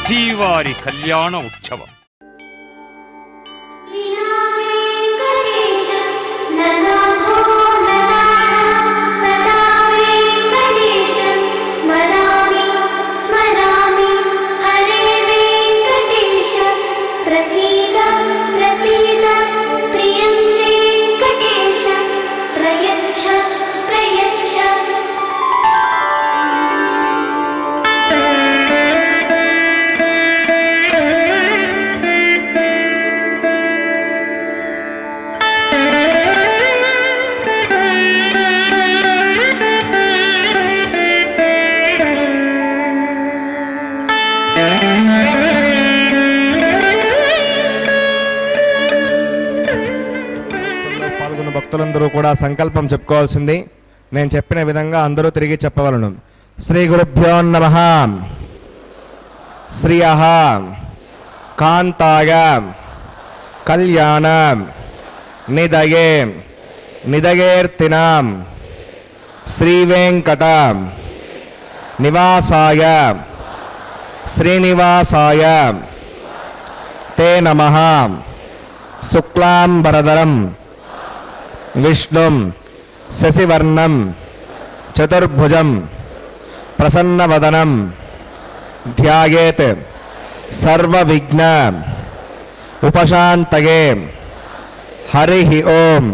శ్రీవారి కళ్యాణ ఉత్సవం. భక్తులందరూ కూడా సంకల్పం చెప్పుకోవాల్సింది. నేను చెప్పిన విధంగా అందరూ తిరిగి చెప్పవలను. శ్రీ గురుభ్యో నమః. శ్రియః కాంతాయ కళ్యాణ నిదయే నిదయేర్తినాం శ్రీ వెంకట నివాసాయ శ్రీనివాసాయ తే నమః. శుక్లాంబరధరం విష్ణుం శశివర్ణం చతుర్భుజం ప్రసన్నవదనం ధ్యాయేత్ సర్వవిఘ్న ఉపశాంతయే. హరి ఓం.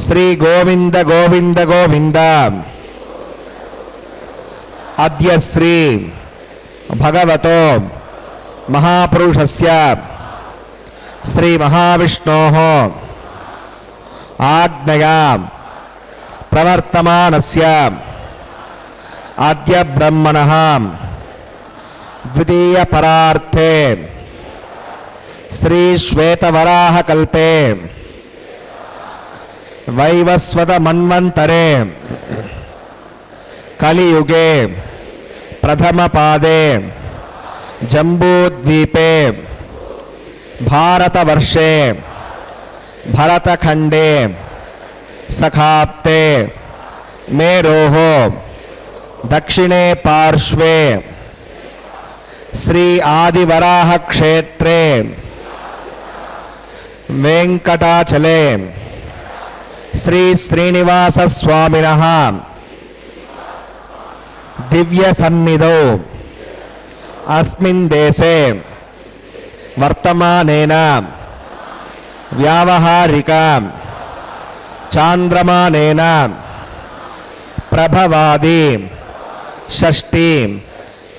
శ్రీ గోవింద గోవింద గోవింద. అద్య శ్రీ భగవతో మహాపురుషస్య శ్రీ మహావిష్ణోః ఆజ్ఞయా ప్రవర్తమానస్య ఆద్య బ్రహ్మణః ద్వితీయ పరార్థే శ్రీ శ్వేతవరాహ కల్పే వైవస్వత మన్వంతరే కలియుగే ప్రథమ పాదే జంబూద్వీపే భారతవర్షే భరతఖండే సఖాప్తే మేరోః దక్షిణే పార్శ్వే శ్రీ ఆదివరాహ క్షేత్రే వెంకటాచలే శ్రీ శ్రీనివాస స్వామినః దివ్య సన్నిధౌ అస్మిన్ దేశే వర్తమానేన వ్యావహారిక చాంద్రమానేన ప్రభవాది షష్ఠి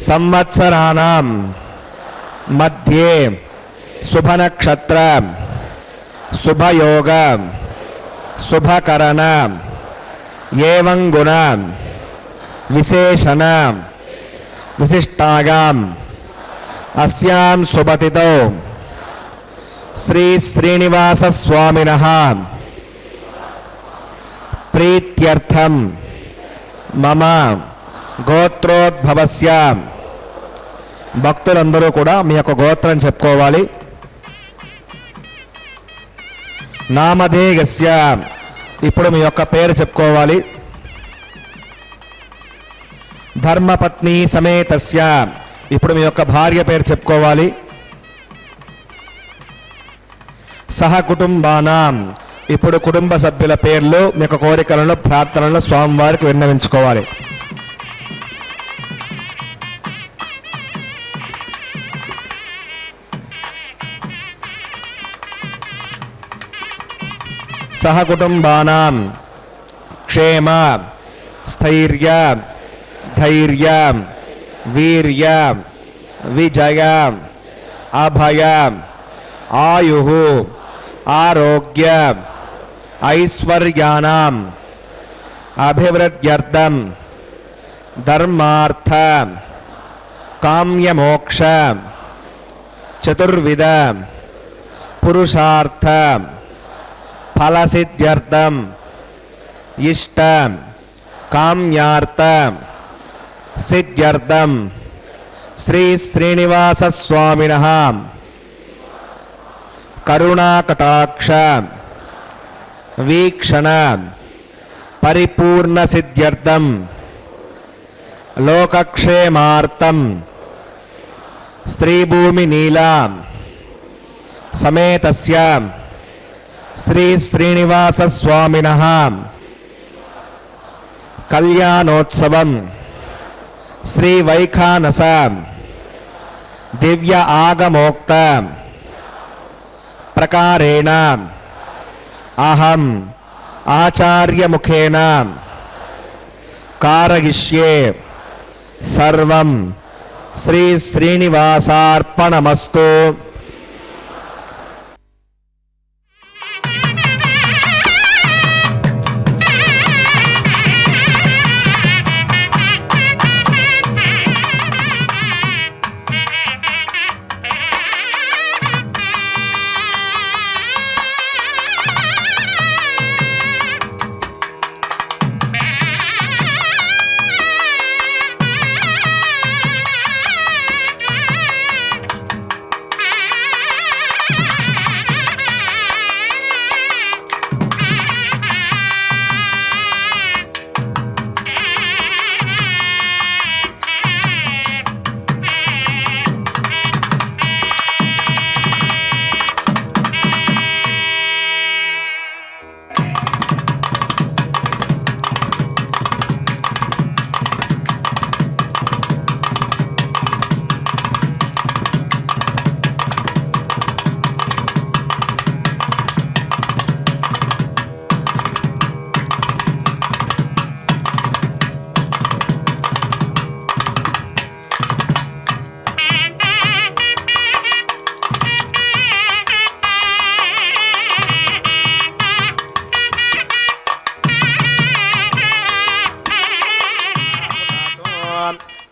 సంవత్సరాణం మధ్యే శుభనక్షత్ర శుభయోగ శుభకరణ ఏవం గుణ విశేషణ విశిష్టాయాం అస్యాం శుభతిథౌ శ్రీ శ్రీనివాస స్వామినః ప్రీత్యర్థం మమ గోత్రోద్భవస్య. భక్తులందరూ కూడా మీ యొక్క గోత్రం చెప్పుకోవాలి. నామధేయస్య, ఇప్పుడు మీ యొక్క పేరు చెప్పుకోవాలి. ధర్మపత్ని సమేతస్య, ఇప్పుడు మీ యొక్క భార్య పేరు చెప్పుకోవాలి. సహకుటుంబానాం, ఇప్పుడు కుటుంబ సభ్యుల పేర్లు మీ యొక్క కోరికలను ప్రార్థనలను స్వామివారికి విన్నవించుకోవాలి. సహకుటుంబానాం క్షేమ స్థైర్య ధైర్య వీర్య విజయ అభయ ఆయుః ఆరోగ్య ఐశ్వర్యానాం అభివృద్ధ్యర్థం ధర్మార్థ కామ్యమోక్ష చతుర్విధ పురుషార్థ ఫలసిద్ధ్యర్థం ఇష్ట కామ్యార్థ సిద్ధ్యర్థం శ్రీ శ్రీనివాస స్వామినః కరుణాకటాక్ష వీక్షణ పరిపూర్ణ సిద్ధ్యర్థం లోకక్షేమార్థం స్త్రీభూమి నీలా సమేతస్య శ్రీ శ్రీనివాస స్వామినః కళ్యాణోత్సవం శ్రీ వైఖానస దివ్య ఆగమోక్త ప్రకారేణ అహం ఆచార్యముఖేన కారయిష్యే సర్వం శ్రీ శ్రీనివాసార్పణమస్తు.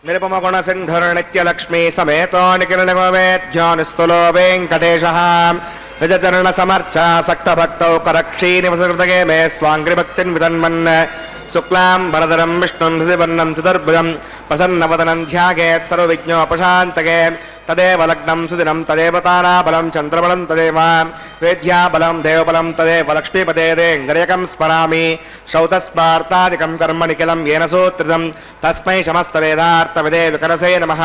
నిరుపమగుణ సింధుర్ నిత్యలక్ష్మీ సమేతో నిఖిలవేద్యోనిస్తులో వెంకటేశః నిజచరణ సమర్చ సక్త భక్తౌ కరక్షీ నివసృతగే మే స్వాంగ్రిభక్తిన్ విదన్మన్ శుక్లాం భరధరం విష్ణుం శశివర్ణం చతుర్భుజం ప్రసన్నవదనం ధ్యాయేత్ సర్వవిఘ్నోపశాంతకే తదేవ లగ్నం సుదినం తదేవ తారాబలం చంద్రబలం తదేవ వేద్యాబలం దేవబలం తదేవ లక్ష్మీపదే దేంగర్యకం స్మరామి శ్రౌతస్పార్తాదికం కర్మ నిఖిలం येन సూత్రితం తస్మై సమస్తవేదార్థవిదే వికరసే నమః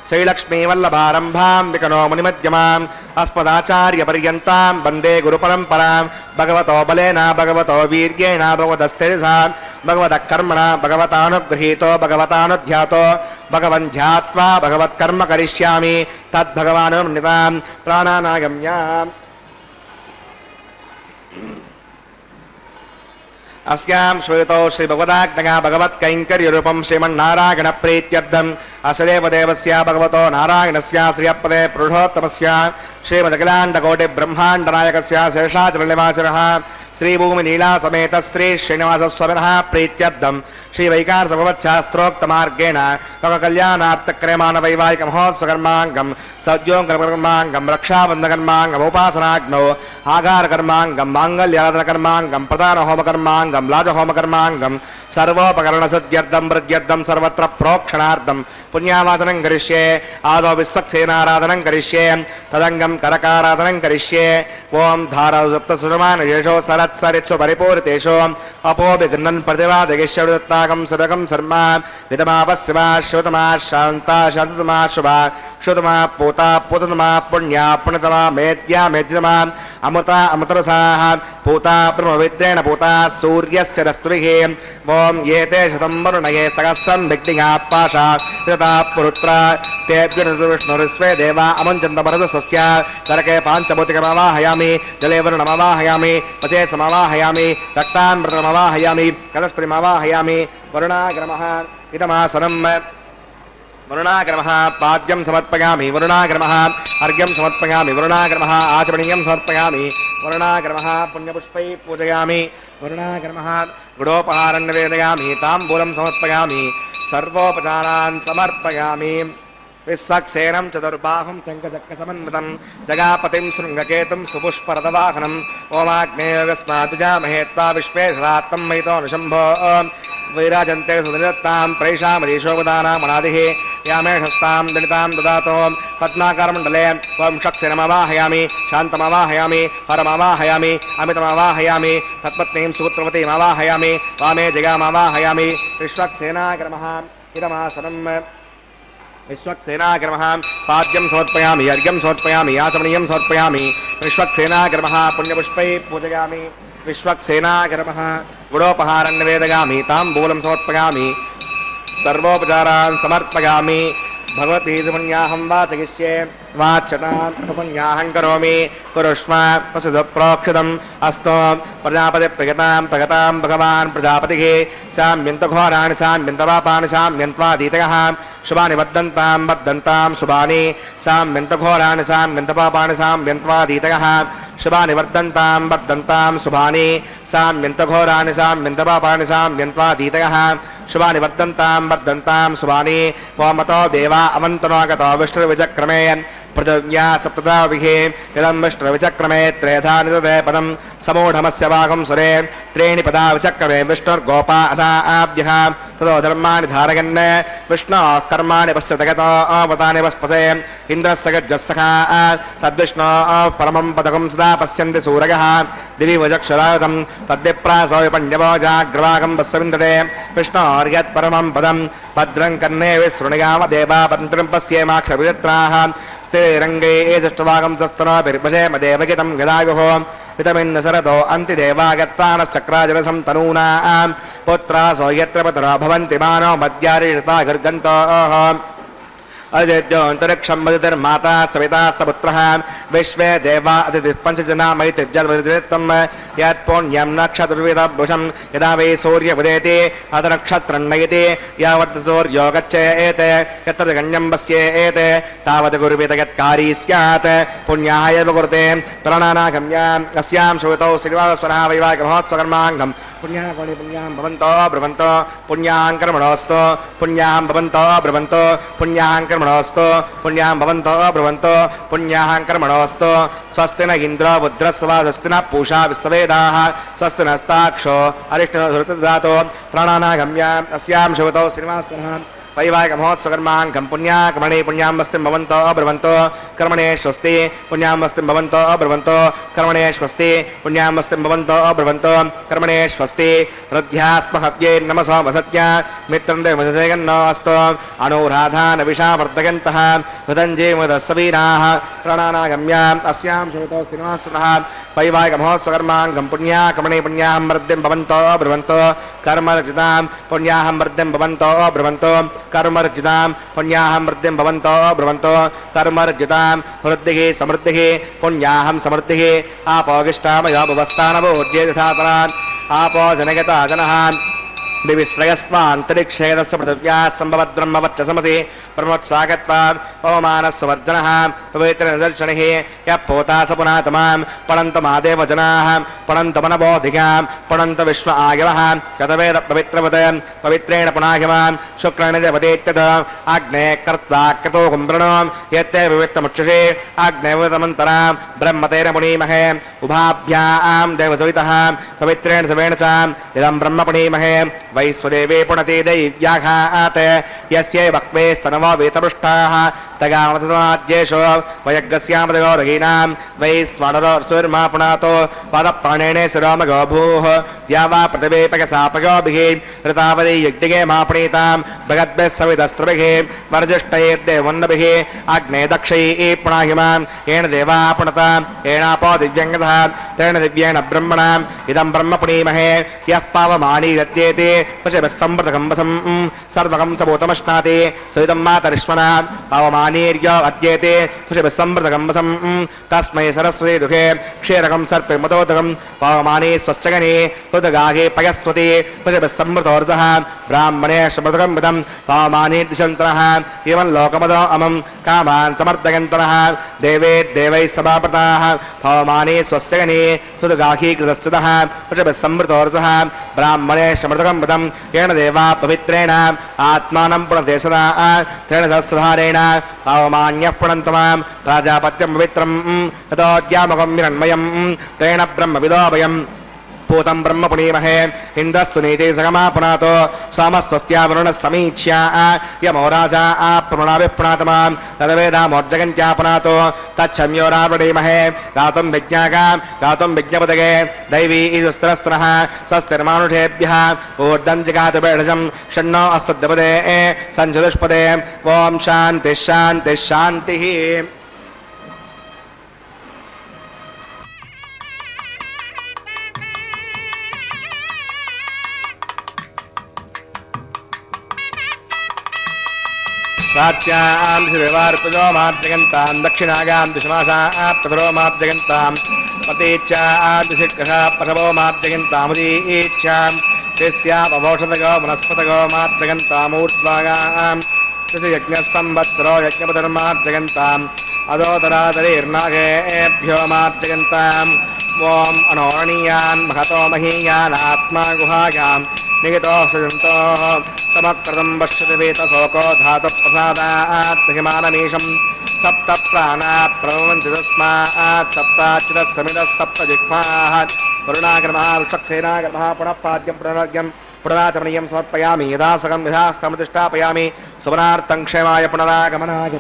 శ్రీలక్ష్మీవల్లభారంభాం వికనో మునిమధ్యమాం అస్మదాచార్యపర్యంతాం వందే గురుపరంపరాం భగవతో బలేన భగవతో వీర్యేణ భగవదస్తేజసా భగవతః కర్మణ భగవతానుగృహీతో భగవతానుధ్యాతో భగవన్ ధ్యాత్వా భగవత్కర్మ కరిష్యామి తద్భగవానునితాం ప్రాణానాగమ్య. अस्यां श्वेतो श्री भगवदाज्ञया भगवत्कैङ्कर्यरूपं श्रीमन्नारायण प्रीत्यर्थम् असदेव देवस्य भगवतो नारायणस्य श्रियपदे पुरुषोत्तमस्य श्रीमदखिलाण्डकोटि ब्रह्माण्डनायकस्य शेषाचलनिवासिनः श्रीभूमिनीला समेत श्री श्रीनिवासस्वामिनः प्रीत्यर्थम् श्री वैकार्सभवच्छास्त्रोक्तमार्गेण लोककल्याणार्थक्रियमाण वैवाहिक महोत्सवकर्माङ्गं सद्योङ्कर्माङ्गं रक्षाबन्धकर्माङ्गमुपासनाग्नौ आगारकर्माङ्गं माङ्गल्याराधनकर्माङ्गं प्रधानहोमकर्माङ्गं लाजहोमकर्माङ्गं सर्वोपकरणसिद्ध्यर्थं वृद्ध्यर्थं सर्वत्र प्रोक्षणार्थं पुण्यावाचनं करिष्ये. आदौ विश्वक्सेनाराधनं करिष्ये, तदङ्गं करकाराधनं करिष्ये. ओं धारौ सप्तसुषमानशेषो सरत्सरित्सु परिपूरितेषु अपोभिगृह्णन् प्रतिवादगिष्यवृत्ताकं सर्वकं शर्मा वितमापस्यमा श्रुतमा शान्ता शान्ततमा शुभा श्रुतमा पूता पूततमा पुण्या पुण्यतमा मेद्या मेद्यतमा अमृता अमृतरसाः पूता ब्रह्मविद्रेण पूता सूर्यस्य रस्तुभिः. ओं एते शतं वरुणये सहस्रं विघ्निः पाशा तथा पुरुत्रा तेभ्यर्विष्णुर्स्वे देवा अमुञ्चन्त भरतस्वस्य करके पाञ्चभूतिकमवाहयामि जले वरुणमवाहयामि पचे समवाहयामि रक्तामृतमवाहयामि कलस्पतिमवाहयामि वरुणाग्रमः इदमासनं वरुणाग्रमः पाद्यं समर्पयामि वरुणाग्रमः अर्घ्यं समर्पयामि वरुणाग्रमः आचमनीयं समर्पयामि वरुणाग्रमः पुण्यपुष्पै पूजयामि वरुणाग्रमः गुडोपहारं निवेदयामि ताम्बूलं समर्पयामि सर्वोपचारान् समर्पयामि. विश्वक्सेनं चतुर्बाहुं शङ्खचक्रसमन्वितं जगापतिं शृङ्गकेतुं सुपुष्परथवाहनं ओमाग्नेयस्माद्विजामहे त्वा विश्वे सदात्तं मयितो निशम्भो वैराजन्ते सुनिरत्तां प्रैषामधीशोपदानामनादिः यामेषस्तां दलितां ददातो पद्माकारमण्डले त्वं शक्सेनमवाहयामि शान्तमवाहयामि परमवाहयामि अमितमवाहयामि तत्पत्नीं विश्वक्सेनाग्रमः पाद्यं समर्पयामि अर्घ्यं समर्पयामि आचमनीयं समर्पयामि विश्वक्सेनाग्रमः पुण्यपुष्पैः पूजयामि विश्वक्सेनाग्रमः गुडोपहारं निवेदयामि ताम्बूलं समर्पयामि सर्वोपचारान् समर्पयामि भगवती सुपुण्याहं वाचयिष्ये वाच्यतां सुपुण्याहं करोमि कुरुष्व प्रसिद्धप्रोक्षितम् अस्तु प्रजापतिप्रियतां प्रगतां भगवान् प्रजापतिः शाम्यन्तघोराणि शाम्यन्तपापानि शाम्यन्त्वादीतयः शुभानि वर्धन्तां शुभानि शाम्यन्तघोराणि शाम्यन्तपापानि शाम्यन्त्वादीतयः शुभानि वर्धन्तां शुभानि शाम्यन्तघोराणि शाम्यन्तपापानि शाम्यन्त्वादीतयः शुभानि वर्धन्तां शुभानि ओमतो देवा अवन्तनोगतो विष्णुर्विचक्रमे पृथिव्या सप्तदाभिः इदं विष्णुर्विचक्रमे त्रेधा निदते पदं समूढमस्य वागं सुरे त्रीणि पदा विचक्रमे विष्णुर्गोपा अदाभ्यः ततो धर्माणि धारयन् विष्णोः कर्माणि पश्यत गतो अवतानि वस्पसे इन्द्रस्य गज्जस्सखा तद्विष्णोः परमं पदकं सदा पश्यन्ति सूरयः दिवि वजक्षरायुधं तद्विप्रासो विपण्यवो जाग्रवागं वस्सविन्दते विष्णोर्यत्परमं पदं भद्रं कर्णे विशृणुयाम देवा पन्त्रं पश्येमाक्षविचित्राः स्थिरङ्गे एजष्टवागं सस्तनोभिर्भजेम देवगितं गदायुः वितमिन्न सरतो अन्तिदेवागत्तानश्चक्राजलसं तनूनां पुत्रासो यत्र पुत्रा भवन्ति मानो मद्यारिषता गर्गन्तोः अदित्योऽन्तरिक्षं मदितिर्माता सविता सपुत्रः विश्वे देवा अतिथिः पञ्चजना मैतिर्जद्वृत्तं यत्पुण्यं नक्षत्रविदभुषं यदा वै सूर्यमुदेति अथ नक्षत्रं नयति यावत् सूर्यो गच्छेत् यत्र गण्यं पश्येत् तावत् कुर्वीत यत्कारी स्यात् पुण्याः एव कुरुते प्रणनागम्याम् अस्यां श्रुतौ श्रीनिवासस्वरः वैवाहिकमहोत्सवकर्माङ्गम् पुण्याकोणि पुण्यां भवन्तो ब्रुवन्तो पुण्यां कर्मणोऽस्तु पुण्यां भवन्तो ब्रुवन्तो पुण्यां कर्मणोऽस्तु पुण्यां भवन्तो ब्रुवन्तो पुण्यां कर्मणोऽस्तु स्वस्ति न इन्द्रो रुद्रस्वा स्वस्ति न पूषा विश्ववेदाः स्वस्ति नस्ताक्षो अरिष्टधृतदातो प्राणानागम्याम् अस्यां श्रुतौ श्रीनिवासस्वरः वैवाहिकमहोत्सवकर्माङ्गं पुण्याकमणि पुण्यां वस्तिं भवन्तो ब्रुवन्तो कर्मणे स्वस्ति पुण्यां वस्तिं भवन्तो ब्रुवन्तो कर्मणे स्वस्ति पुण्यां वस्तिं भवन्तो ब्रुवन्तो कर्मणे स्वस्ति हृद्यास्महव्ये नमसो वसत्या मित्रं देवजयन्नो अस्तु अनुराधान विषावर्धयन्तः हृदञ्जे मुदस्वीराः प्राणानागम्याम् अस्यां श्रुतौ श्रीनिवासस्वरः वैवाहिकमहोत्सवकर्माङ्गं पुण्याकमणि पुण्यां वृद्धिं भवन्तो ब्रुवन्तो कर्मरचितां पुण्यां वृद्धिं भवन्तो ब्रुवन्तो कर्मर्जितां पुण्याहं वृद्धिं भवन्तो ब्रुवन्तो कर्मर्जितां वृद्धिः समृद्धिः पुण्याहं समृद्धिः आपोगिष्टामयो भुवस्थानभूर्ये तथापरान् आपो जनगता जनः दिविश्रयस्वान्तरिक्षेदस्व पृथिव्याः सम्भवद्ब्रह्मवक्षसमसि ब्रह्मोत्सागत्वात् पवमानस्वर्जनः पवित्रनिदर्शनिः यः पोता स पुनातमां पणन्तमादेव जनाः पणन्तमनबोधिकां पणन्त विश्व आयवः गतवेद पवित्रवत् पवित्रेण पुनाहिमां शुक्रेण देवतेत्यत अग्ने कर्ता क्रतो कुम्भृणो यत्ते पवित्रमुक्षसे अग्नेवतमन्तरां ब्रह्मतेन पुनीमहे उभाभ्यां देवसवितः पवित्रेण सवेण च इदं ब्रह्म पुनीमहे वैश्वदेवे पुणते दैव्याघात् यस्यै वक्वे स्तनवो वेतपृष्टाः तगामतमाद्येषु वयग्गस्यामदगौरहीनां वैश्वानरो सुर्मा पुनातो पादप्राणेने शिरोमगो भूः द्या वा प्रतिवेपकसापयोभिः ऋतावरी यज्ञे मापणीतां बृहद्भिः सवितस्त्रुभिः वर्जिष्ठैर्देवन्नभिः अग्ने दक्षैः पुणाहिमां येन देवा पुणता येनापो दिव्यङ्गसः तेन दिव्येण ब्रह्मणां इदं ब्रह्म पुणीमहे यः पावमानी रत्येते पशुभिः संवृतकम्बसं सर्वकं सबूतमश्नाति सुविदं मातरिश्वना पावमानीर्यो अद्येते पशुभिः संवृतकम्बसं तस्मै सरस्वती दुःखे क्षीरकं सर्पिर्मतोदकं पावमानी स्वश्चगने हृदगाहे पयस्वती पशुभिः संवृतोर्जः ब्राह्मणे समृतकं विदं पावमानी दिशन्तरः एवं लोकमदो अमं कामान् समर्दयन्तरः देवे देवैः सभाप्रताः पावमानी स्वश्चगने हृदगाही कृतश्चितः पशुभिः संवृतोर्जः ब्राह्मणे समृतकं विदं येन देवा पवित्रेण आत्मानं पुनते सदा तेन सहस्रधारेण पावमान्यः पुनन्तु मां प्राजापत्यं पवित्रं ततोऽद्यामकं विरण्मयं तेन ब्रह्मविदो वयम् पूतं ब्रह्म पुनीमहे इन्द्रस्सुनीते सगमा पुनातो सोमस्वस्त्या वरुणः समीक्ष्या यमो राजा प्रमणाभिप्रातमां तदवेदामोर्जगन्त्या पुनातो तच्छम्योरावृणीमहे गातुं विज्ञागां गातुं विज्ञपदगे दैवी इदुस्त्रस्तुनः स्वस्तिर्मानुषेभ्यः ऊर्ध्वं जगातु बेढजं षण्णो अस्तुद्यपदे सञ्चतुष्पदे ॐ शान्तिः शान्तिः शान्तिः प्राच्यां शिवार्पजो मार्जगन्तां दक्षिणागां दिशमाशाप्तरो मार्जगन्तां पतीच्यां दिशिक्षः पशवो मार्जगन्तामुदीच्यां तस्यापभौषधगो वनस्पतगो मार्जगन्तामूर्ध्वागां यज्ञः संवत्सरो यज्ञपतिर्मार्जगन्ताम् अदोदरादरीर्नागेभ्यो मार्जगन्ताम् ॐ अनोरणीयान् महतो महीयानात्मा गुहायां निहितो सजन्तोः समकृतं पश्यति वेतशोको धातुप्रसादात् हिमानमीशं सप्त प्राणा प्रभवन्ति तस्मात् सप्ताच्युतः समितः सप्त जिह्वाः वरुणाग्रमः वृषक्सेनाग्रमः पुनः पाद्यं पुनराज्ञं पुनराचमनीयं समर्पयामि यथासकं यथास्तमतिष्ठापयामि सुवनार्थं क्षेमाय पुनरागमनाय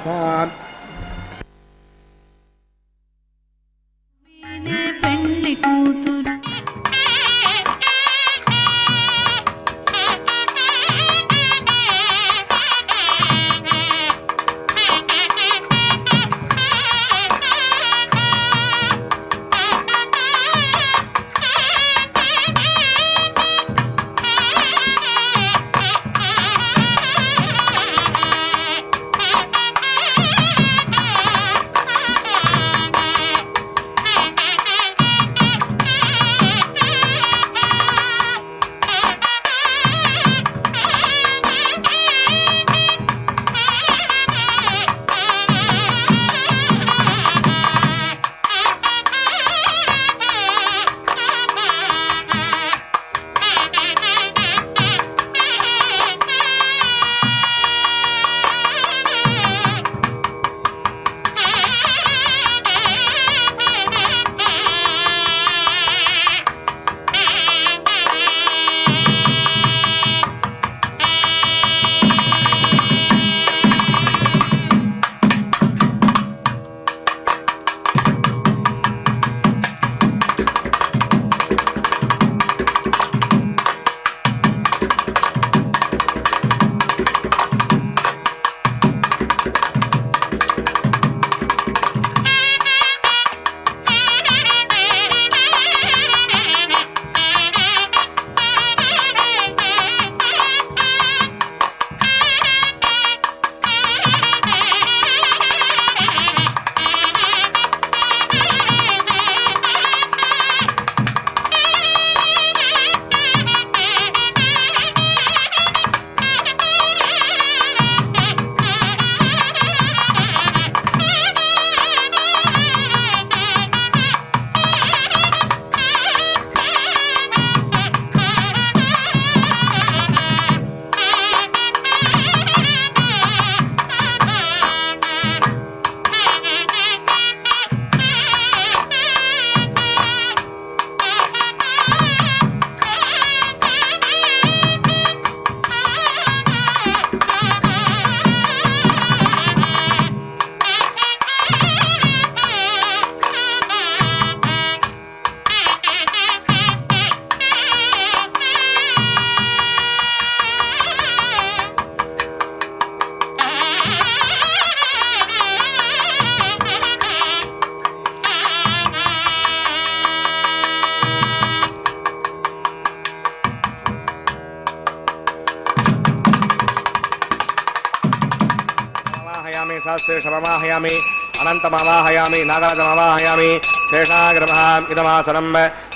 सहस्रेशमवाहयामि अनन्तमवाहयामि नागराजमवाहयामि शेषाग्रमः इदमासनं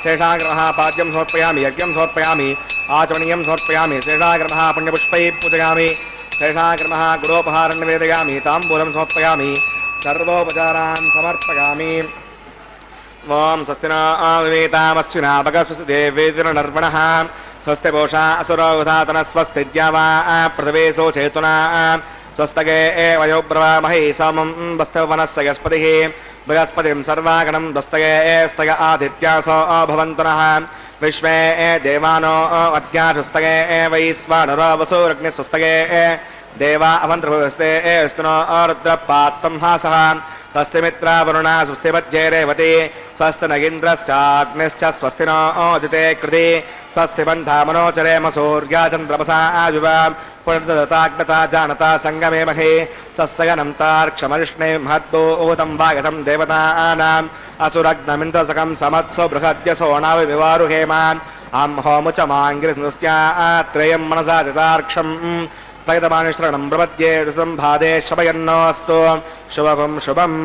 शेषाग्रमः पाद्यं समर्पयामि यज्ञं समर्पयामि आचमनीयं समर्पयामि शेषाग्रमः पुण्यपुष्पैः पूजयामि शेषाग्रमः गुरोपहारं निवेदयामि ताम्बूलं समर्पयामि सर्वोपचारान् समर्पयामि ओम स्वस्ति न विवेतामस्विना भगस्वसि देवेतिर्नर्वणः स्वस्ति पोषा असुरवधातन स्वस्ति द्यावा पृथिवेशो चेतुना स्वस्तगे वयोब्रवामहे समं वस्तवनस्य बृहस्पतिं सर्वागणं दस्तगे स्तग आदित्यासो भवन्तु नः विश्वे देवानो अद्याशुस्तगे वैश्वानरो वसूरग्निस्वस्तगे देवा अवन्त्रभुवस्ते स्तनो रुद्रपात्तं हासः स्वस्ति मित्रा वरुणा स्वस्ति पद्ये रेवती स्वस्ति न इन्द्रश्चाग्निश्च स्वस्ति नो ओदिते कृति स्वस्ति बन्धामनोचरेम सूर्या चन्द्रमसा आयुवा पुनर्दताग्नता जानता सङ्गमे महे सस्यगनन्तार्क्षमरिष्णे महद्भूतं वागसं देवतानाम् असुरग्नमिन्द्रसकं समत्सो बृहद्यसो नाविवारुहेमान् अं होमुचमाङ्गिरिस्नुस्त्यात्रयं मनसा चितार्क्षम् प्रयतमानि शरणं प्रपद्ये ऋसंभादे शपयन्नोऽस्तु शुभगुं शुभम्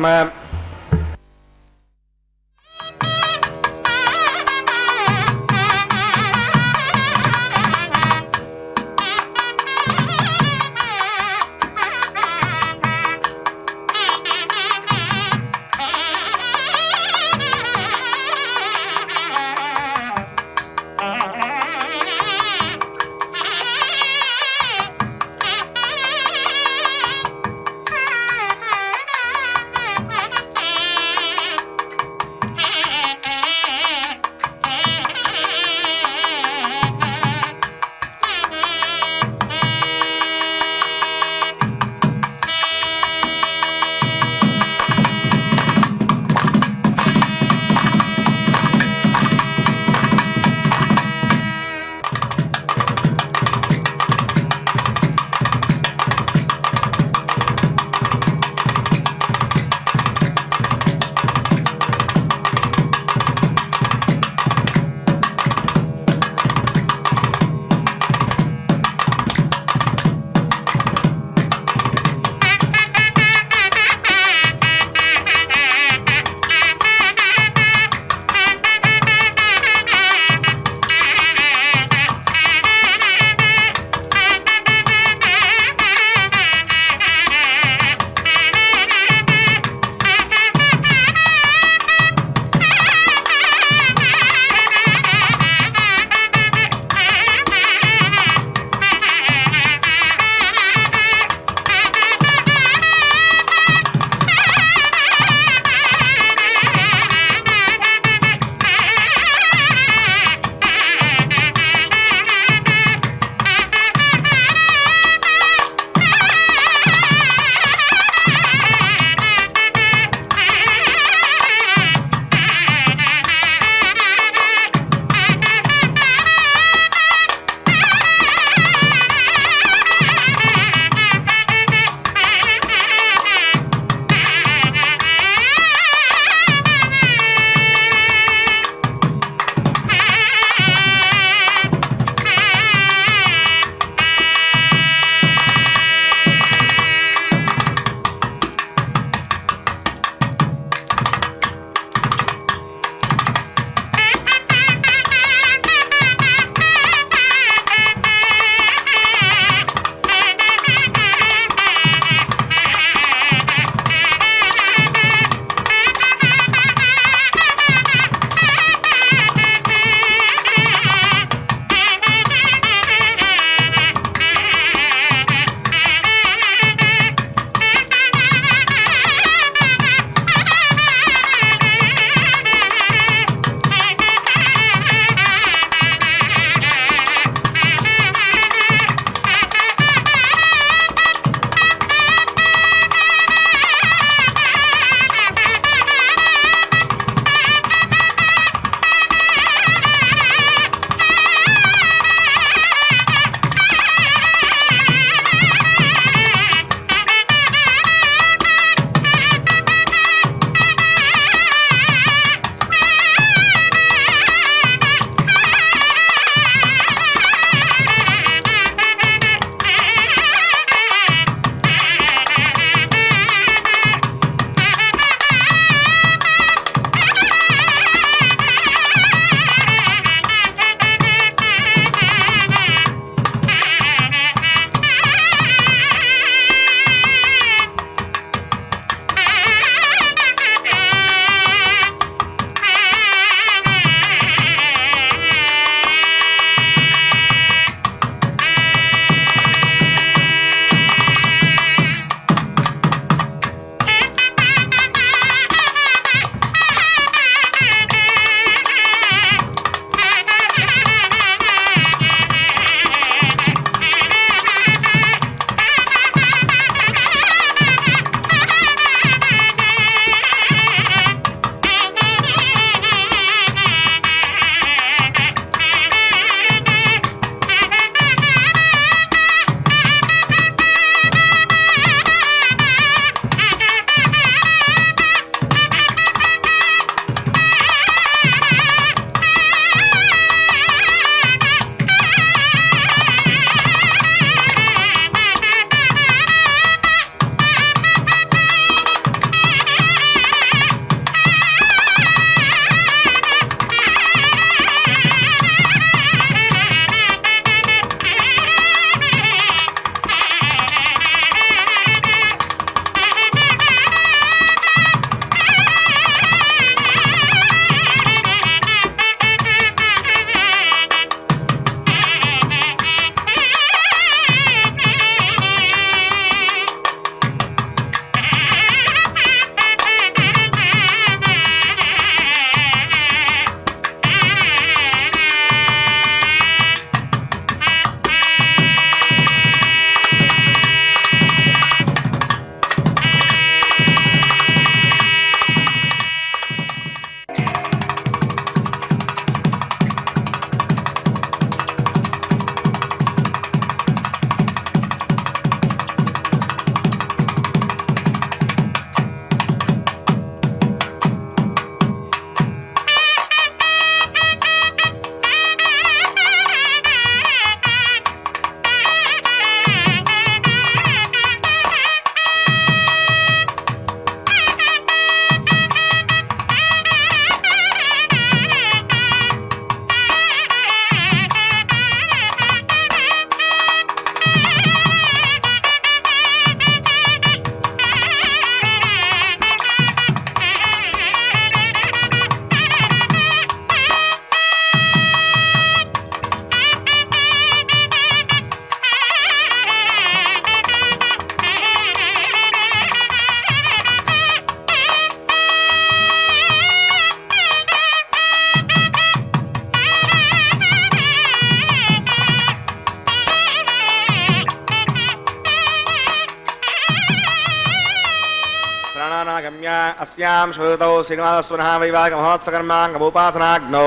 समानागम्य अस्यां श्रुतौ श्रीनिवासपुनः वैवाहिकमहोत्सकर्माङ्गमुपासनाग्नौ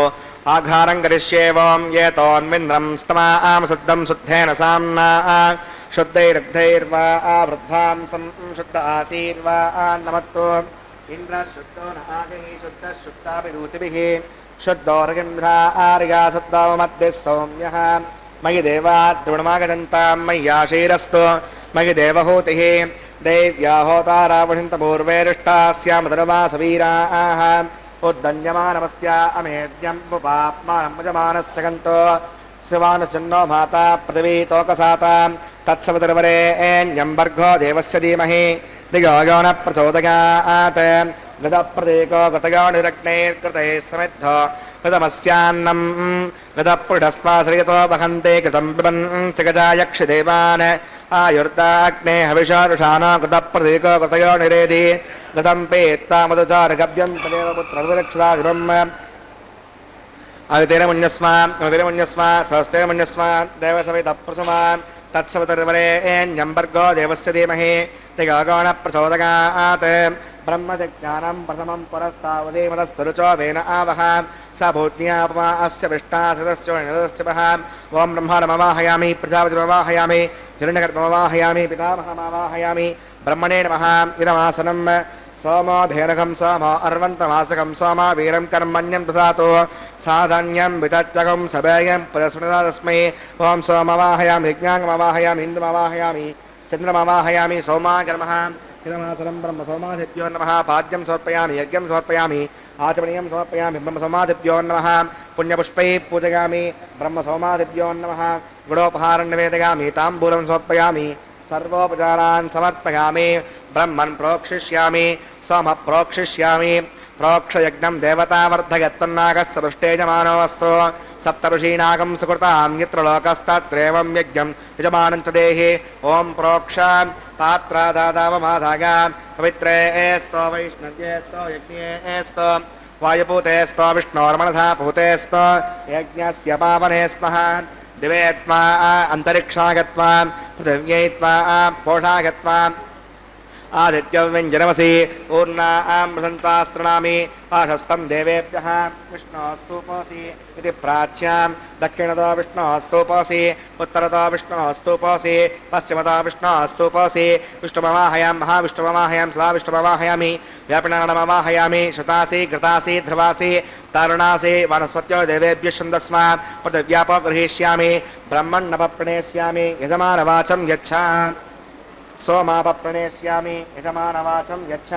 आघारं करिष्येवं ये तोन्मिन्द्रं स्तमां शुद्धं शुद्धेन साम्ना शुद्धैरुग्धैर्वा आवृद्धां शुद्ध आसीर्वा नमत्तो इन्द्रः शुद्धो न आगैः शुद्धः शुद्धाभिरूतिभिः शुद्धोर्गिन्धा आर्या शुद्धो मध्यः सौम्यः मयि देवा द्रोणमागजन्तां मय्याशीरस्तु मयि देवहूतिः दैव्या होतारावणिन्तपूर्वेरिष्टास्यामधर्वासवीराः उद्दन्यमानमस्या अमेद्यं पुपाप्मानमुजमानस्य गन्तो शिवानुचन्नो माता पृथिवी तोकसाता तत्सवितुर्वरेण्यम्बर्गो देवस्य धीमहि दिगो न प्रचोदयात् गतप्रतीको गतयो निरग्नैर्कृतैः समिद्धो कृतमस्यान्नं गतपृढस्त्वा श्रीयतो वहन्ते कृतं पिबन् सिगजा यक्षदेवान् आयुर्दाग्ने हविषारुषाणो कृतप्रतीको कृतयो निरेधि कृतं पेत्ता मधुचारगव्यं तदेव पुत्रविरक्षदाधिपम् आदितेरमुन्यस्मा स्वस्तेरमुन्यस्मा देवसवितः प्रसुमान् तत्सवितुर्वरेण्यम्बर्गो देवस्य धीमहि दिगो न प्रचोदयात् ब्रह्मजज्ञानं प्रथमं पुरस्तावधीमतस्सरुचो वेन आवह स भूज्ञापमा अस्य विष्टा सदस्यो निरस्यपः ॐ ब्रह्माणमवाहयामि प्रजापतिमवाहयामि हिरण्यगर्भमवाहयामि पितामहमवाहयामि ब्रह्मणे नमः इदमासनं सोमो धेनुकं सोमो अर्वन्तमासकं सोमा वीरं कर्मण्यं ददातु साधन्यं वितत्यकं सभेयं पदस्मृतस्मै ॐ सोमवाहयामि यज्ञाङ्गमवाहयामि इन्दुमवाहयामि चन्द्रमवाहयामि सोमाकर्मः इदमासनं ब्रह्मसोमादिभ्यो नमः पाद्यं समर्पयामि यज्ञं समर्पयामि आचमनीयं समर्पयामि ब्रह्मसोमादिभ्यो नमः पुण्यपुष्पैः पूजयामि ब्रह्मसोमादिभ्यो नमः गुडोपहारं निवेदयामि ताम्बूलं समर्पयामि सर्वोपचारान् समर्पयामि ब्रह्मन् प्रोक्षिष्यामि सोमः प्रोक्षिष्यामि प्रोक्षयज्ञं देवतावर्धयत्तन्नागस्य पृष्ठेजमानोऽस्तु सप्तऋषीणागं सुकृतां यत्र लोकस्तत्रैवं यज्ञं यजमानं च देहि ॐ प्रोक्ष पात्रादादावमाधाय पवित्रे एस्तो वैष्णव्येस्तो यज्ञेस्तो वायुपूतेस्तो विष्णोर्मनसा पूतेस्तो यज्ञस्य पावने स्मः दिवे त्वा अन्तरिक्षागत्वा पृथिव्यै त्वा पोषागत्वा आदित्यव्यञ्जनमसि ऊर्णां प्रसन्तास्त्रणामि पाशस्तं देवेभ्यः विष्णोस्तूपोऽसि इति प्राच्यां दक्षिणतो विष्णोस्तूपोऽसि उत्तरतो विष्णोस्तूपोऽसि पश्चिमतो विष्णोस्तूपोऽसि विष्णुमवाहयां महाविष्णुमवाहयां सदा विष्णुमवाहयामि व्यापिनानमवाहयामि श्रुतासि घृतासि ध्रुवासि तारुणासि वनस्पत्यो देवेभ्यः छन्दस्मा पृथिव्यापो गृहीष्यामि ब्रह्मण्णपप्रणेष्यामि यजमानवाचं यच्छ सोमापप्रणेष्यामि यजमानवाचं यच्छ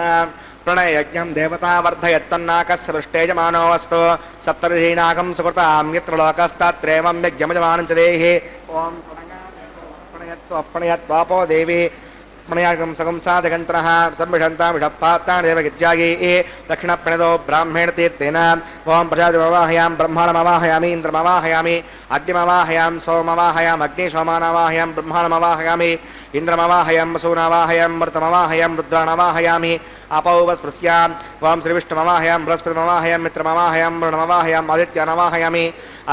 प्रणययज्ञं देवतावर्धयत्तन्नाकस्य पृष्ठेजमानोऽस्तु सप्तऋषीणागं सुकृतां यत्र लोकस्तत्रैवं यज्ञमजमानं च देहि ॐ प्रणयत्वापो देवी प्रणयागं सगं साधगन्तरः संविषन्तां विषपात्राणि देवगिज्जायै दक्षिणप्रणतो ब्राह्मेण तीर्थेन ॐ प्रजापतिमवाहयां ब्रह्माणमवाहयामि इन्द्रमवाहयामि अग्निमवाहयां सोमवाहयाम् अग्निसोमानवाहयां ब्रह्माणमवाहयामि इन्द्रमवाहयां वसूनवाहयां मृतमवाहयां रुद्राणवाहयामि अपौवस्पृश्यां ॐ श्रीविष्णुमवाहयां बृहस्पतिमवाहयां मित्रमवाहयां वरुणमवाहयाम् आदित्यनवाहयामि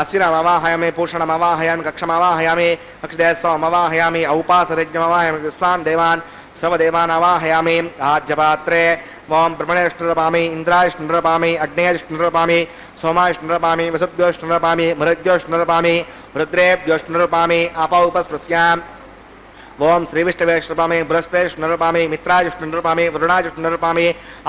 असिरमवाहयामि पूषणमवाहयामि कक्षमवाहयामि अक्षदेशोमवाहयामि औपासयज्ञमवाहयामि विश्वान् देवान् सर्वदेवानवाहयामि आज्यपात्रे ॐ ब्रह्मणे विष्णुरपामि इन्द्राय विष्णुरपामि अग्नेय विष्णुरपामि सोमाय विष्णुरपामि वसुभ्यो विष्णुरपामि मरुद्भ्यो विष्णुरपामि रुद्रेभ्यो विष्णुरपामि अपौपस्पृश्याम् ओम श्री विष्णुवेष्णुपामि बृहस्पतिष्णुरूपामि मित्राय विष्णुरूपामि वरुणाय विष्णुरूपामि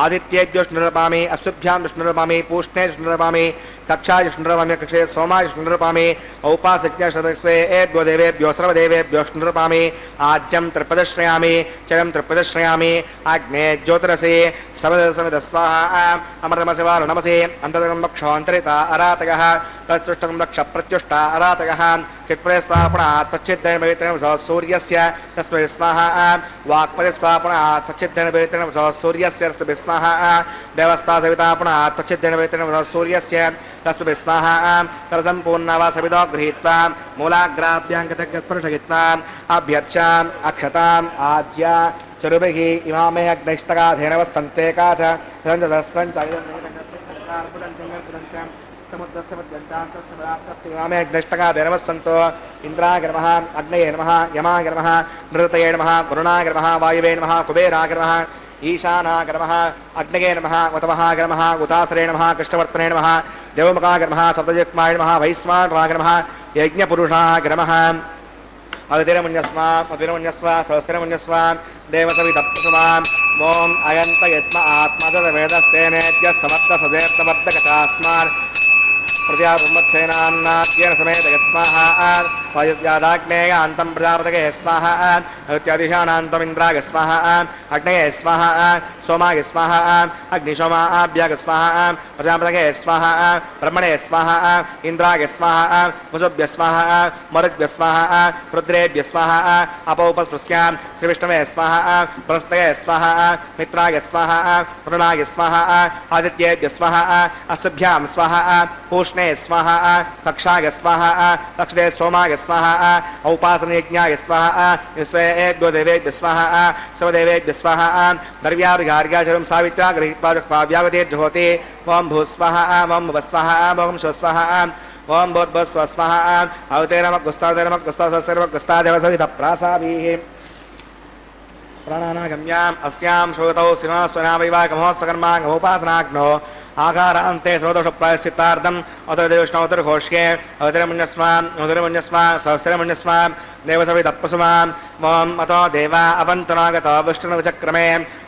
आदित्येभ्यो विष्णुरूपामि अश्वभ्यां विष्णुरूपामि पूष्णे विष्णुरूपामि कक्षाय विष्णुरूपामि कक्षे सोमाय विष्णुरूपामि औपासज्ञेभ्यो देवेभ्यो सर्वदेवेभ्यो विष्णुरूपामि आज्यं त्रिपदश्रयामि चरं त्रिपदश्रयामि आग्ने ज्योतिरसि सवितस्वाहा अमृतमसि वारुणमसि अन्तर्गं वक्षोऽन्तरिता अरातकः प्रत्युष्टं रक्ष प्रत्युष्टा अरातकः चित्पदे स्वापणा तच्चिद्दयनभवित्रेण सूर्यस्य तस्मै स्वाहा वाक्पदे स्वापणा तच्चिद्दयनभवित्रेण सूर्यस्य तस्मै स्वाहा व्यवस्था सविता पुनः तच्चिद्दयनभवित्रेण सूर्यस्य तस्मै स्वाहा करसम्पूर्णा वा सवितो गृहीत्वा मूलाग्राभ्याङ्कतज्ञस्पर्शयित्वा अभ्यर्चाम् अक्षताम् आज्या चरुभिः इमामे अग्नैष्टकाधेनवस्सन्ते काच निरञ्जदस्रञ्च समुद्रस्य मध्यन्तान्तस्य पदार्थस्य इमामे अग्नैष्टकाधेनवस्सन्तो इन्द्राय नमः अग्नये नमः यमाय नमः नृतये नमः वरुणाय नमः वायुवे नमः कुबेराय नमः ఈశానాయ నమః అగ్నగే నమః ఉతమహాయ నమః ఉతాసరే నమః కృష్ణవర్తనే నమః దేవముఖాయ నమః సప్తజిత్మాయ నమః వైశ్వానరాయ నమః యజ్ఞపురుషాయ నమః అదిరమున్యస్వ సహస్రమున్యస్వ దేవసవితప్రసుమాన్ ఓం అయంత యత్మ ఆత్మదవేదస్తేనేత్య సమర్థ సదేర్తవర్ధకటాస్మాన్ ప్రజా బ్రహ్మత్సేనాన్నాద్యేన సమేత స్వాహ వాయువ్యాదాగ్నేయ అంతం ప్రజాపతగే స్వాహ అత్యాదిశానాంతం ఇంద్రాగ స్వాహ అగ్నయే స్వాహ సోమాగ స్వాహ అగ్నిశోమాభ్యాగ స్వాహ ప్రజాపతగే స్వాహ బ్రహ్మణే స్వాహ ఇంద్రాగ స్వాహ వసుభ్య స్వాహ మరుద్భ్య స్వాహ రుద్రేభ్య స్వాహ అపౌపస్పృశ్యాం శ్రీవిష్ణవే స్వాహ బృహస్పతగే స్వాహ మిత్రాగ స్వాహ వరుణాగ స్వాహ ఆదిత్యేభ్య స్వాహ అశుభ్యాం స్వాహ పూష్ణే స్వాహ కక్షాగ స్వాహ కక్షదే సోమాగ స్వాహ ఔపాసనయజ్ఞాయ స్వాహ విశ్వేభ్యో దేవేభ్య స్వాహ శివదేవేభ్య స్వాహ దర్వ్యాభిగార్గాచరం సావిత్రా గృహీత్వావ్యావతీర్జుహోతి ఓం భూస్వాహ ఓం భువస్వాహ ఓం శివస్వాహ ఓం భూర్భువస్వాహ అవతేరమగ్గుస్తాదేవసవిత ప్రాసాభీః ప్రాణానాగమ్యాం అస్యాం శ్రోతౌ శ్రీనివాస్వనావైవాగమోత్సకర్మాంగమోపాసనాగ్నో ఆకారాంతే సర్వదోష ప్రాయశ్చిత్తార్థం అవతరదేవిష్ణోత్తరఘోష్యే అవతరమున్యస్వ సహస్రమున్యస్వ దేవసవితప్రసుమాన్ ఓం అతో దేవా అవంతనాగతో విష్ణువిచక్రమే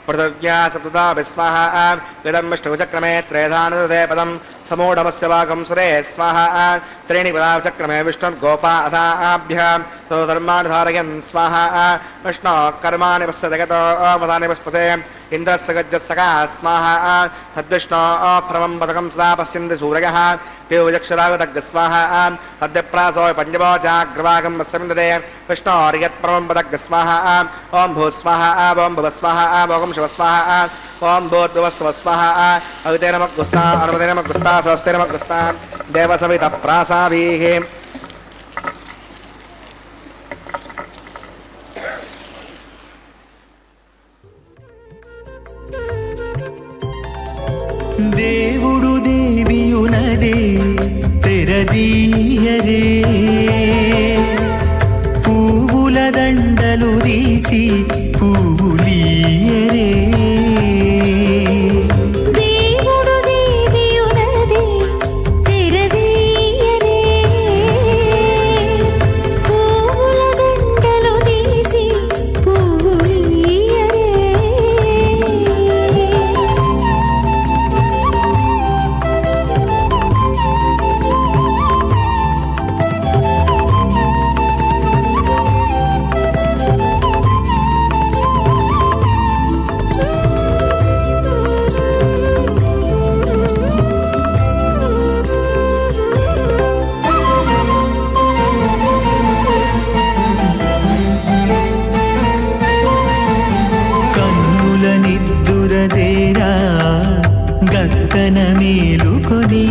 పృథివ్యా సప్తదా విస్వాహ ఇదం విష్ణువిచక్రమే త్రేధానదే పదం సమూఢమస్య వాగం సురే స్వాహ త్రీణి పదాచక్రమే విష్ణుర్గోపా అథాభ్యాం ధర్మాణి ధారయన్ స్వాహ విష్ణో కర్మాణి పశ్య జగతో పదాని పశ్పతే ఇంద్రస్య గజ్జస్సకా స్వాహ తద్విష్ణో ప్రమం పదకం సదా పశ్యంతి సూరయః దేవజక్షరాగదగ్గ స్వాహ తద్యప్రాసో పంచమో జాగ్రవాగం వస్సమిందదే విష్ణోర్యత్ప్రమం పదగ్గ స్వాహ ఓం భూస్వాహ ఓం భువస్వాహ ఓం శివస్వాహ ఓం భూర్భువస్వాహ అవితేనమగ్గుస్తా స్వస్తిరమగ్గుస్తా దేవసవిత ప్రాసాభీః దేవుడు దేవియునదే తెరదీయరే పువ్వుల దండలు తీసి పువ్వులీయరే దేవుడు దేవియునదే తెరదీయరే పువ్వుల దండలు తీసి పువ్వులీయరే కన్నుల నిద్దురదేరా గక్కన మేలుకొని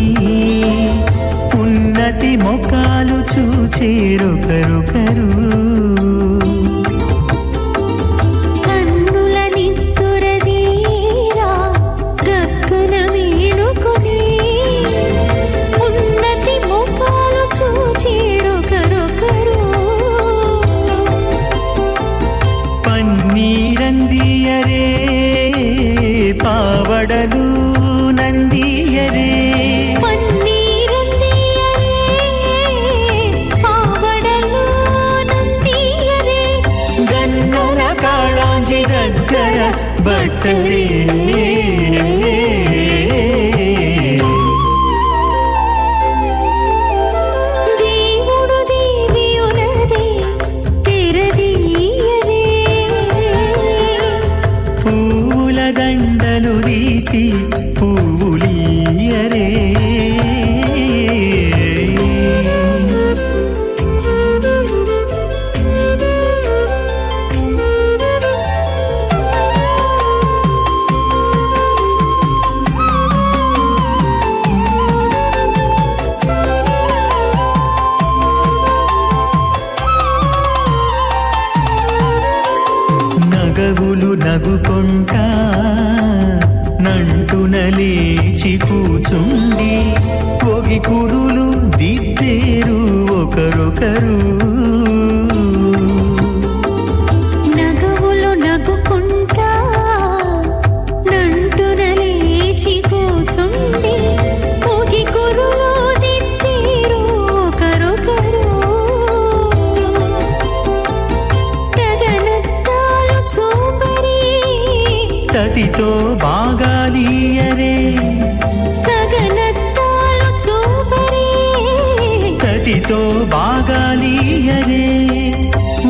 ఉన్నతి మొకాలు చూచేరొకరొకరు కన్నుల నిద్దురదీరా గక్కన మేలుకొని ఉన్నతి ముఖాలు చూచేరొకరొకరు పన్నీరందియరే పావడలు నందియరే పన్నీరందియరే పావడలు నందియరే గన్నర కాళాంజి దగ్గర బట్టరే దేవుడు దేవియునదే తెరదీయరే పూల దండలు తీసి పువ్వులీయరే నగవులు నగుకొంటా నంటున లేచి కూచుండి పొగి కురులు దిద్దేరు ఒకరొకరు నగవులు నగుకుంటా తతితో బాగాలీయరే గగనత్తాలు చూపరే తతితో బాగాలీయరే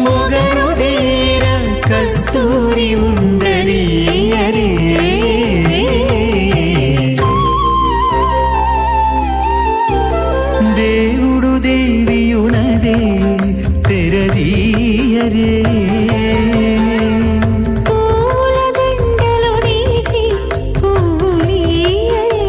మొగరుదేర కస్తూరి ఉండలీయరే దేవుడు దేవియునదే తెరదీయరే పూల దండలు తీసి పూలీయరే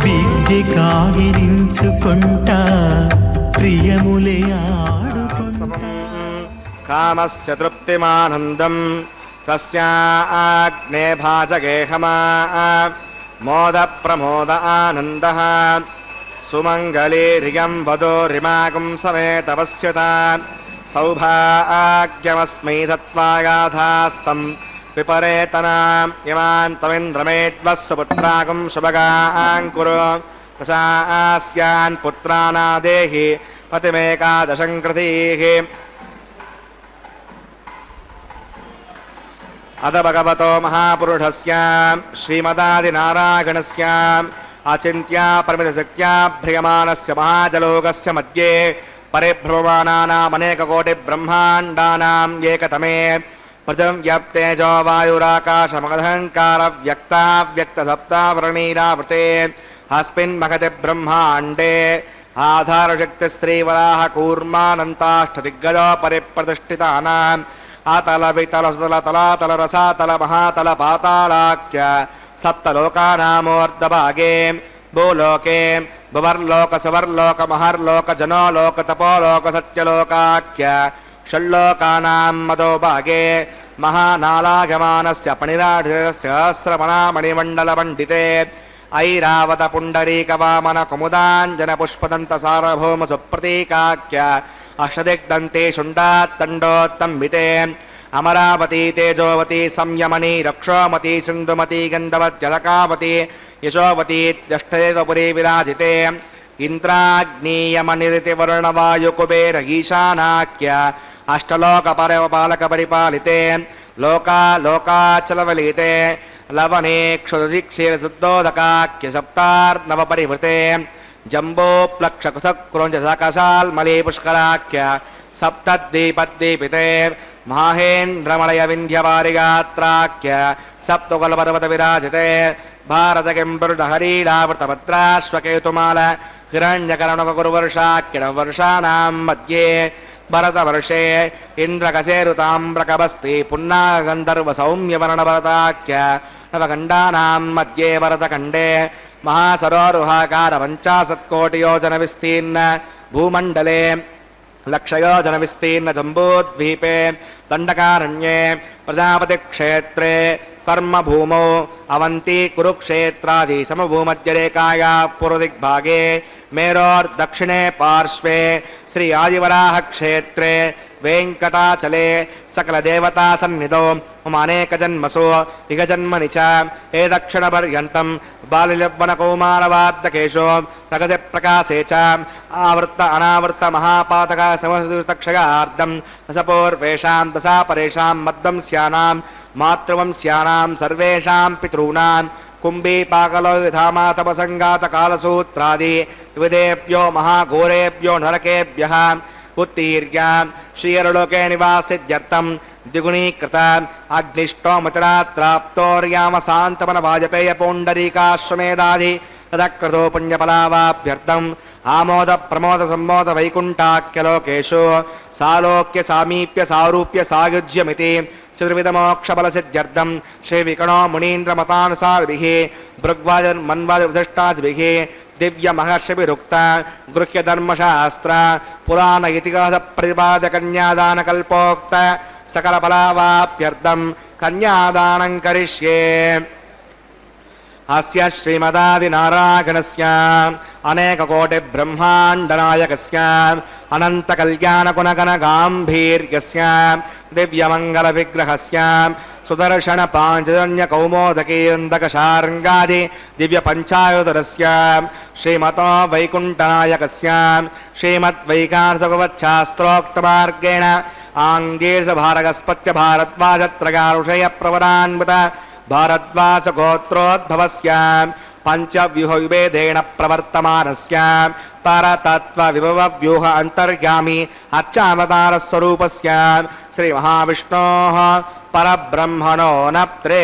విద్య కాగిరించుకుంటా ప్రియములే ఆడుకుంటా కామస్య తృప్తిమానందం తస్యాగ్నే భాజగేహమా మోద ప్రమోద ఆనంద సుమంగళీ రియం వదో రిమాగం సమేత పశ్యత సౌభాగ్యమస్మై తత్వాగాధాస్తం విపరేతనాం ఇమాన్ తమింద్రమేద్వస్సు పుత్రాగం శుభగాంకురు ప్రశాస్యాన్ పుత్రానాదేహి పతిమేకాదశం కృతీః అద భగవతో మహాపురుషస్య శ్రీమదాదినారాయణస్య అచింత్యా పరిమితశక్త్యా భ్రియమానస్య మహాజలోకస్య మధ్యే పరిభ్రమమానానామనేకకోటి బ్రహ్మాండానాం ఏకతమే పృథిం వ్యాప్తేజో వాయురాకాశమగధంకార వ్యక్తావ్యక్త సప్తావరణీరావృతే అస్మిన్ మహతి బ్రహ్మాండే ఆధారశక్తి శ్రీవరాహ కూర్మానంతాష్టదిగ్గజో పరిప్రతిష్ఠితానాం ఆతల వితల సుతల తలాతల రసాతల మహాతల పాతాళాఖ్య సప్తలోకానామోర్ధభాగే భూలోకే భువర్లోక సువర్లోక మహర్లోక జనోలోక తపోలోక సత్యలోకాఖ్య షల్లోకానాం మదోభాగే మహానాలాగమానస్య పణిరాఢ్యసహస్రమణామణిమండలమండితే ఐరావత పుండరీక వామన కుముదాంజన పుష్పదంత సార్వభౌమ సుప్రతీకాఖ్య అష్టదిగ్దంతే శుండాత్తండోత్తంబితే అమరావతి తేజోవతి సంయమని రక్షోమతి సింధుమతి గంధవత్యలకావతి యశోవతీత్యష్టేతపురీ విరాజితే ఇంద్రాగ్నేయమనిరితి వరుణవాయు కుబేర ఈశానాఖ్య అష్టలోక పాలక పరిపాలితే లోకాచలవలితే లవనే క్షుదీక్షీర శుద్ధోదకాఖ్య సప్తార్నవ పరివృతే జంబోప్లక్షకుసక్రోంజసకసాల్మలీ పుష్కరాఖ్య సప్తద్దీపద్దీపితే మహేంద్రమలయ వింధ్యవారిగాత్రాఖ్య సప్తకులపర్వత విరాజితే భారత కింబరుడహరీడావృతభద్రాశ్వకేతుమాల హిరణ్యకరణకురువర్షాఖ్యవర్షాణాం మధ్యే భరతవర్షే ఇంద్రకసేరుతామ్రకబస్తి పున్నాగంధర్వ సౌమ్యవర్ణభరతాఖ్య నవఖండానాం మధ్యే భరతఖండే మహాసరోరుహాకార 50 కోటియోజన విస్తీర్ణ భూమండలే లక్షయోజన విస్తీర్ణ జంబూద్వీపే దండకారణ్యే ప్రజాపతి క్షేత్రే కర్మభూమౌ అవంతి కురుక్షేత్రాది సమభూమధ్యరేఖాయా పూర్వదిగ్భాగే మేరోర్దక్షిణే పార్శ్వే శ్రీ ఆదివరాహ క్షేత్రే వెంకటాచలే సకల దేవతా సన్నిధౌ మమ అనేక జన్మసు ఇహ జన్మని చ ఏ దక్షిణ పర్యంతం బాల్యవ్వన కౌమారవార్ధకేషు రగసే ప్రకాశే చ ఆవృత్త అనావృత్త మహాపాతక సమస్తక్షయార్థం దశపూర్వేషాం దశాపరేషాం మద్వంస్యానాం మాతృవంస్యానాం సర్వేషాం పితॄణాం కుంభీపాకలో విధామాతపసంగాత కాలసూత్రాది విదేభ్యో మహాఘోరేభ్యో నరకేభ్యః ఉత్తీర్య శ్రీయరలోకే నివాసిద్యర్థం ద్విగుణీకృత అగ్నిష్టోమతిరాత్రాప్తోర్యామ శాంతమన వాజపేయ పౌండరీకాశ్వమేధాది తదక్రతో పుణ్యఫలావాభ్యర్థం ఆమోద ప్రమోద సంమోద వైకుంఠాఖ్యలోకేషు సాలోక్య సామీప్య సారూప్య సాయుజ్యమితి చతుర్విధమోక్షఫలసిద్ధ్యర్థం శ్రీవికణో మునీంద్రమతానుసారిభిః భృగ్వాదిర్మన్వాదిర్వసిష్టాదిభిః దివ్య మహర్షిభిరుక్త గృహ్యధర్మశాస్త్ర పురాణ ఇతిహాస ప్రతిపాద కన్యాదాన కల్పోక్త సకల ఫలావాప్యర్థం కన్యాదానం కరిష్యే. अस्य श्रीमदादिनारायणस्य अनेककोटिब्रह्माण्डनायकस्य अनन्तकल्याणगुणगणगाम्भीर्यस्य दिव्यमङ्गलविग्रहस्य सुदर्शनपाञ्चजन्यकौमोदकीन्दकशार्ङ्गादि दिव्यपञ्चायुधरस्य श्रीमतो वैकुण्ठनायकस्य श्रीमद्वैकार्षभगवच्छास्त्रोक्तमार्गेण आङ्गीर्षभारगस्पत्य भारद्वाजत्रगारुषयप्रवरान्वित भारद्वाजगोत्रोद्भवस्य पञ्चव्यूहविभेदेन प्रवर्तमानस्य परतत्त्वविभवव्यूह अन्तर्यामी अर्चावतारस्वरूपस्य श्रीमहाविष्णोः परब्रह्मणो नप्त्रे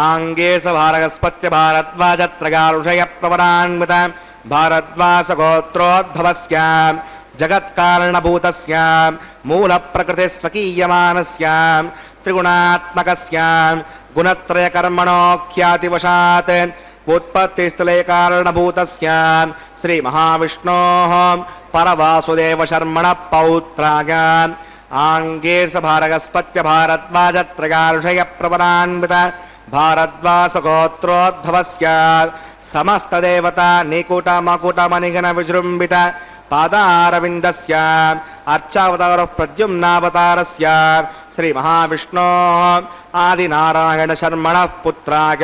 आङ्गीर्षभारगस्पत्य भारद्वाजत्रगारुषयप्रवरान्वित भारद्वाजगोत्रोद्भवस्य जगत्कारणभूतस्य मूलप्रकृतिस्वकीयमानस्य त्रिगुणात्मकस्य गुणत्रयकर्मणोख्यातिवशात् उत्पत्तिस्थले कारणभूतस्य श्रीमहाविष्णोः परवासुदेवशर्मणः पौत्राय आङ्गीर्षभारगस्पत्य भारद्वाजत्रगारुषयप्रवरान्वित भारद्वाजगोत्रोद्भवस्य समस्तदेवता निकुटमकुटमनिगणविजृम्भित पादारविन्दस्य अर्चावतार प्रद्युम्नावतारस्य श्रीमहाविष्णोः आदिनारायणशर्मणः पुत्राय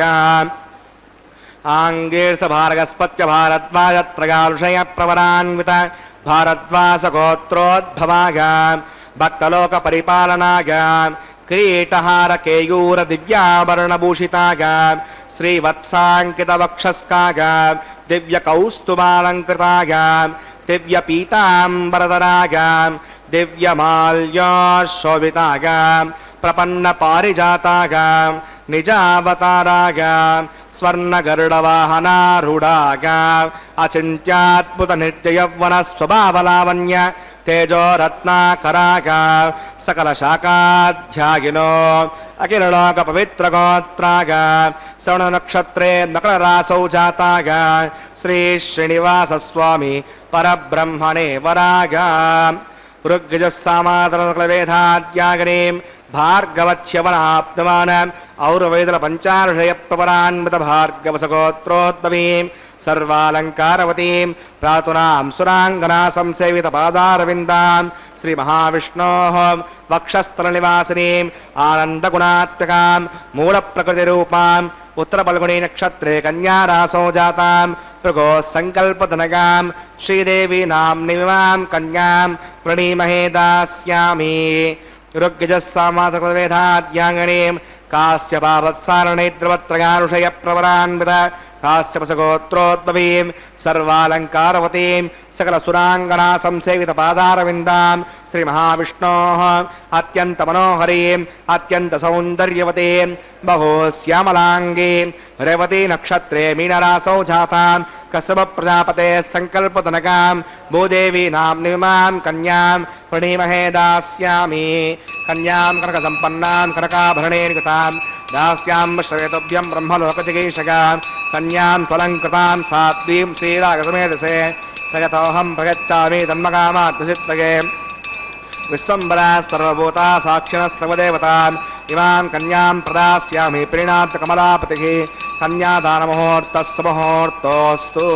आङ्गीर्षभारगस्पत्य भारद्वाजत्रगारुषयप्रवरान्वित भारद्वाजगोत्रोद्भवाय भक्तलोकपरिपालनाय किरीटहारकेयूरदिव्याभरणभूषिताय श्रीवत्साङ्कितवक्षस्काय दिव्यकौस्तुभालङ्कृताय दिव्यपीताम्बरधराय दिव्यमाल्यशोभिताय प्रपन्नपारिजाताय निजावताराय स्वर्णगरुडवाहनारूढाय अचिन्त्याद्भुतनित्ययौवनस्वभावलावण्य तेजोरत्नाकराय सकलशाखाध्यायिनो अखिललोकपवित्रगोत्राय श्रवणनक्षत्रे मकररासौ जाताय श्रीश्रीनिवासस्वामी परब्रह्मणे वराय ऋग्यजस्सामातरसकलवेदाद्यागनीं भार्गवच्यवनाप्नुवान् औरवैदलपञ्चार्षयप्रवरान्वित भार्गवसगोत्रोद्भवीं सर्वालङ्कारवतीं प्रातुनां सुराङ्गना संसेवितपादारविन्दां श्रीमहाविष्णोः वक्षस्थलनिवासिनीम् आनन्दगुणात्मकां मूलप्रकृतिरूपाम् उत्तरफल्गुणी नक्षत्रे कन्यारासौ जातां भृगोः सङ्कल्पधनगां श्रीदेवी नाम्नीमां कन्यां प्रणीमहे दास्यामि ऋग्यजस्सामातकृतवेदाद्याङ्गणीं कास्यपावत्सारणैद्रवत्रगारुषयप्रवरान्वित कास्यपसगोत्रोद्भवीं सर्वालङ्कारवतीं सकलसुराङ्गना संसेवितपादारविन्दां श्रीमहाविष्णोः अत्यन्तमनोहरीं अत्यन्तसौन्दर्यवतीं बहुश्यामलाङ्गीं रेवती नक्षत्रे मीनरासौ जातां कश्यपप्रजापतेः सङ्कल्पधनकां भूदेवी नाम्नीमां कन्यां प्रणीमहे दास्यामि कन्यां कनकसम्पन्नां कनकाभरणेन कृतां दास्यां श्रवेतुभ्यं ब्रह्मलोकजिगीषकां कन्यां त्वलङ्कृतां सात्वीं श्रीरागसमेधसे प्रगतोऽहं प्रगच्छामि धर्मकामात्मसिद्धये विश्वम्बरा सर्वभूता साक्षिणः सर्वदेवताम् इमां कन्यां प्रदास्यामि प्रीणात् कमलापतिः कन्यादानमुहूर्तः सुमुहूर्तोऽस्तु।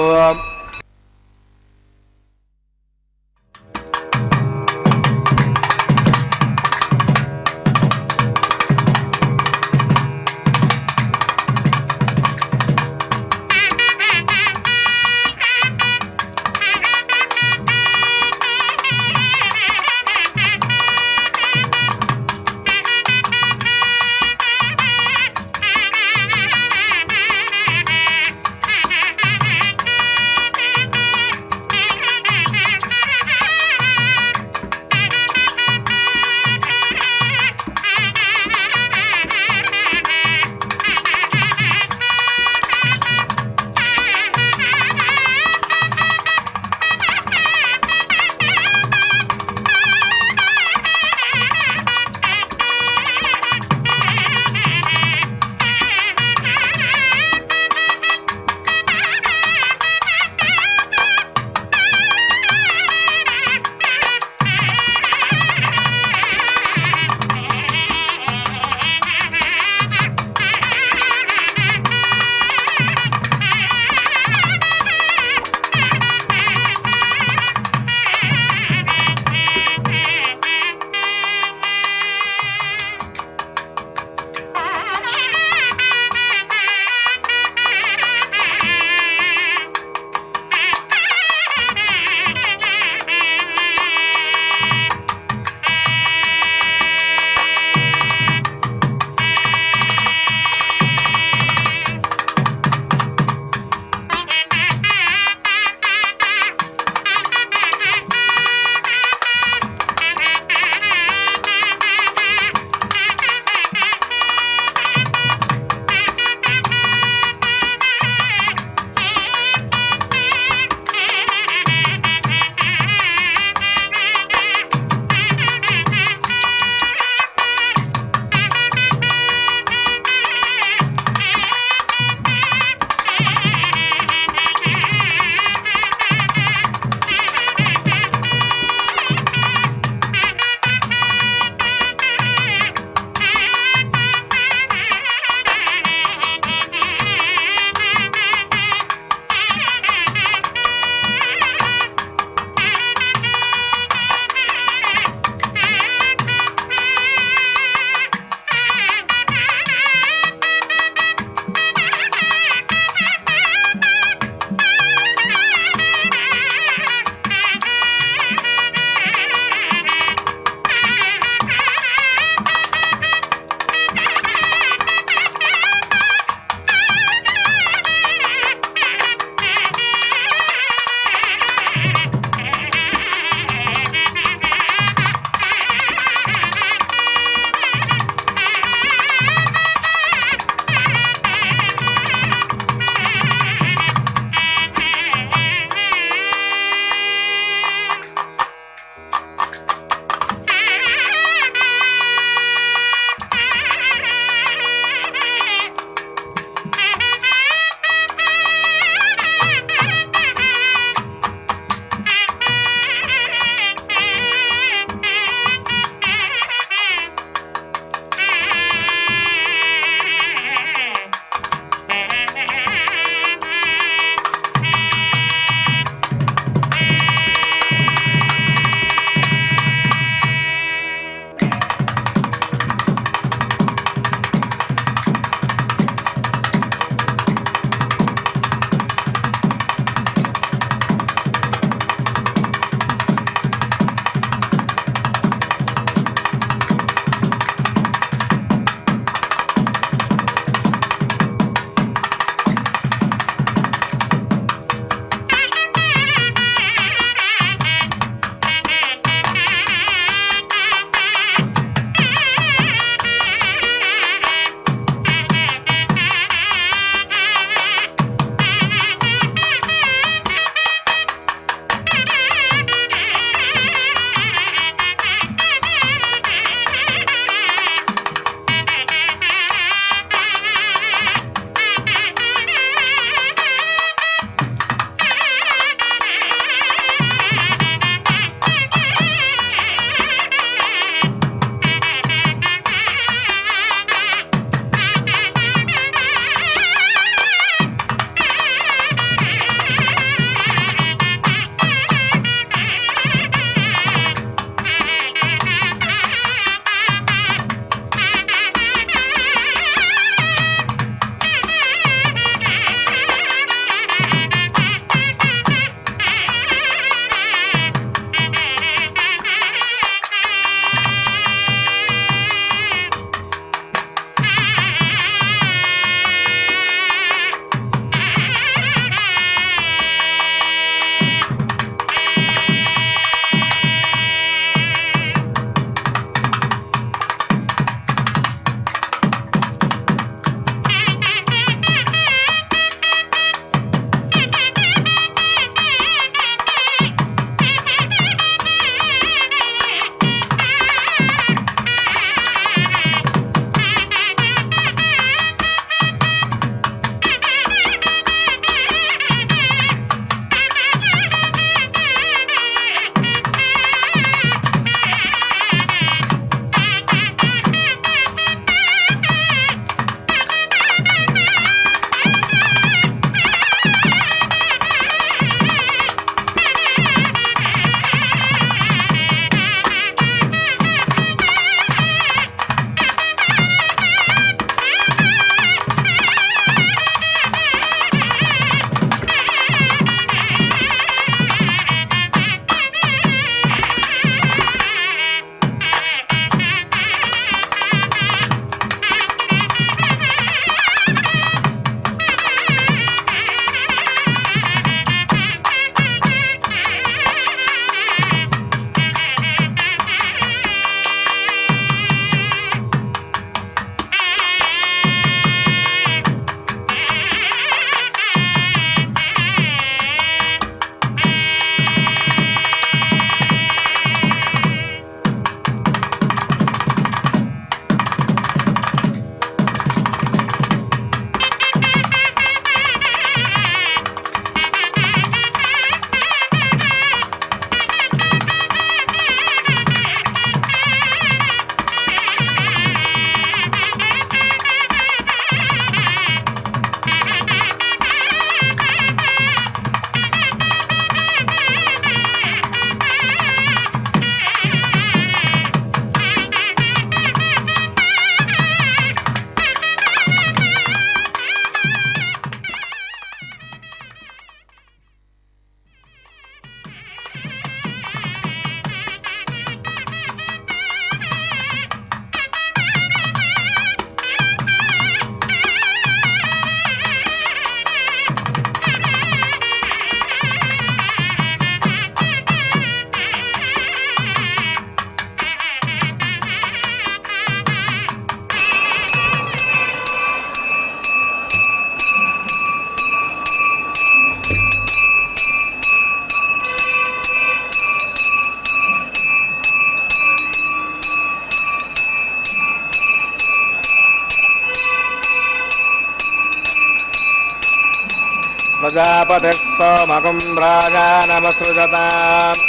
प्रजापतिः सोमगुं राजानमसृजताम्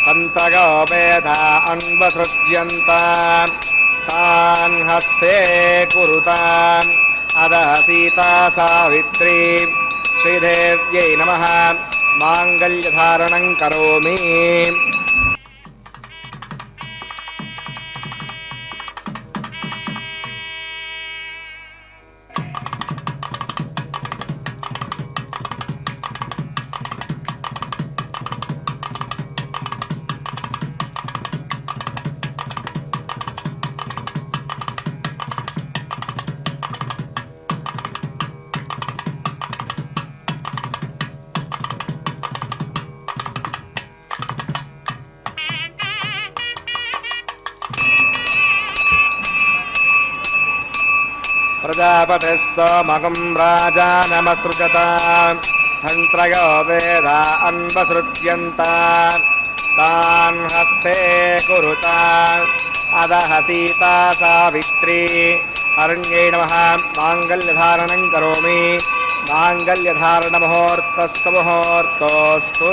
तन्तयो वेदा अन्वसृज्यन्ताम् तान् हस्ते कुरुताम् अदः सीता सावित्री श्रीदेव्यै नमः माङ्गल्यधारणं करोमि प्रजापतिः सोमगुं राजानमसृजताम् तन्त्रयो वेदा अन्वसृज्यन्ताम् तान् हस्ते कुरुताम् अदः सीता सावित्री अरण्यै नमः माङ्गल्यधारणं करोमि माङ्गल्यधारणमुहूर्तस्तु मुहूर्तोऽस्तु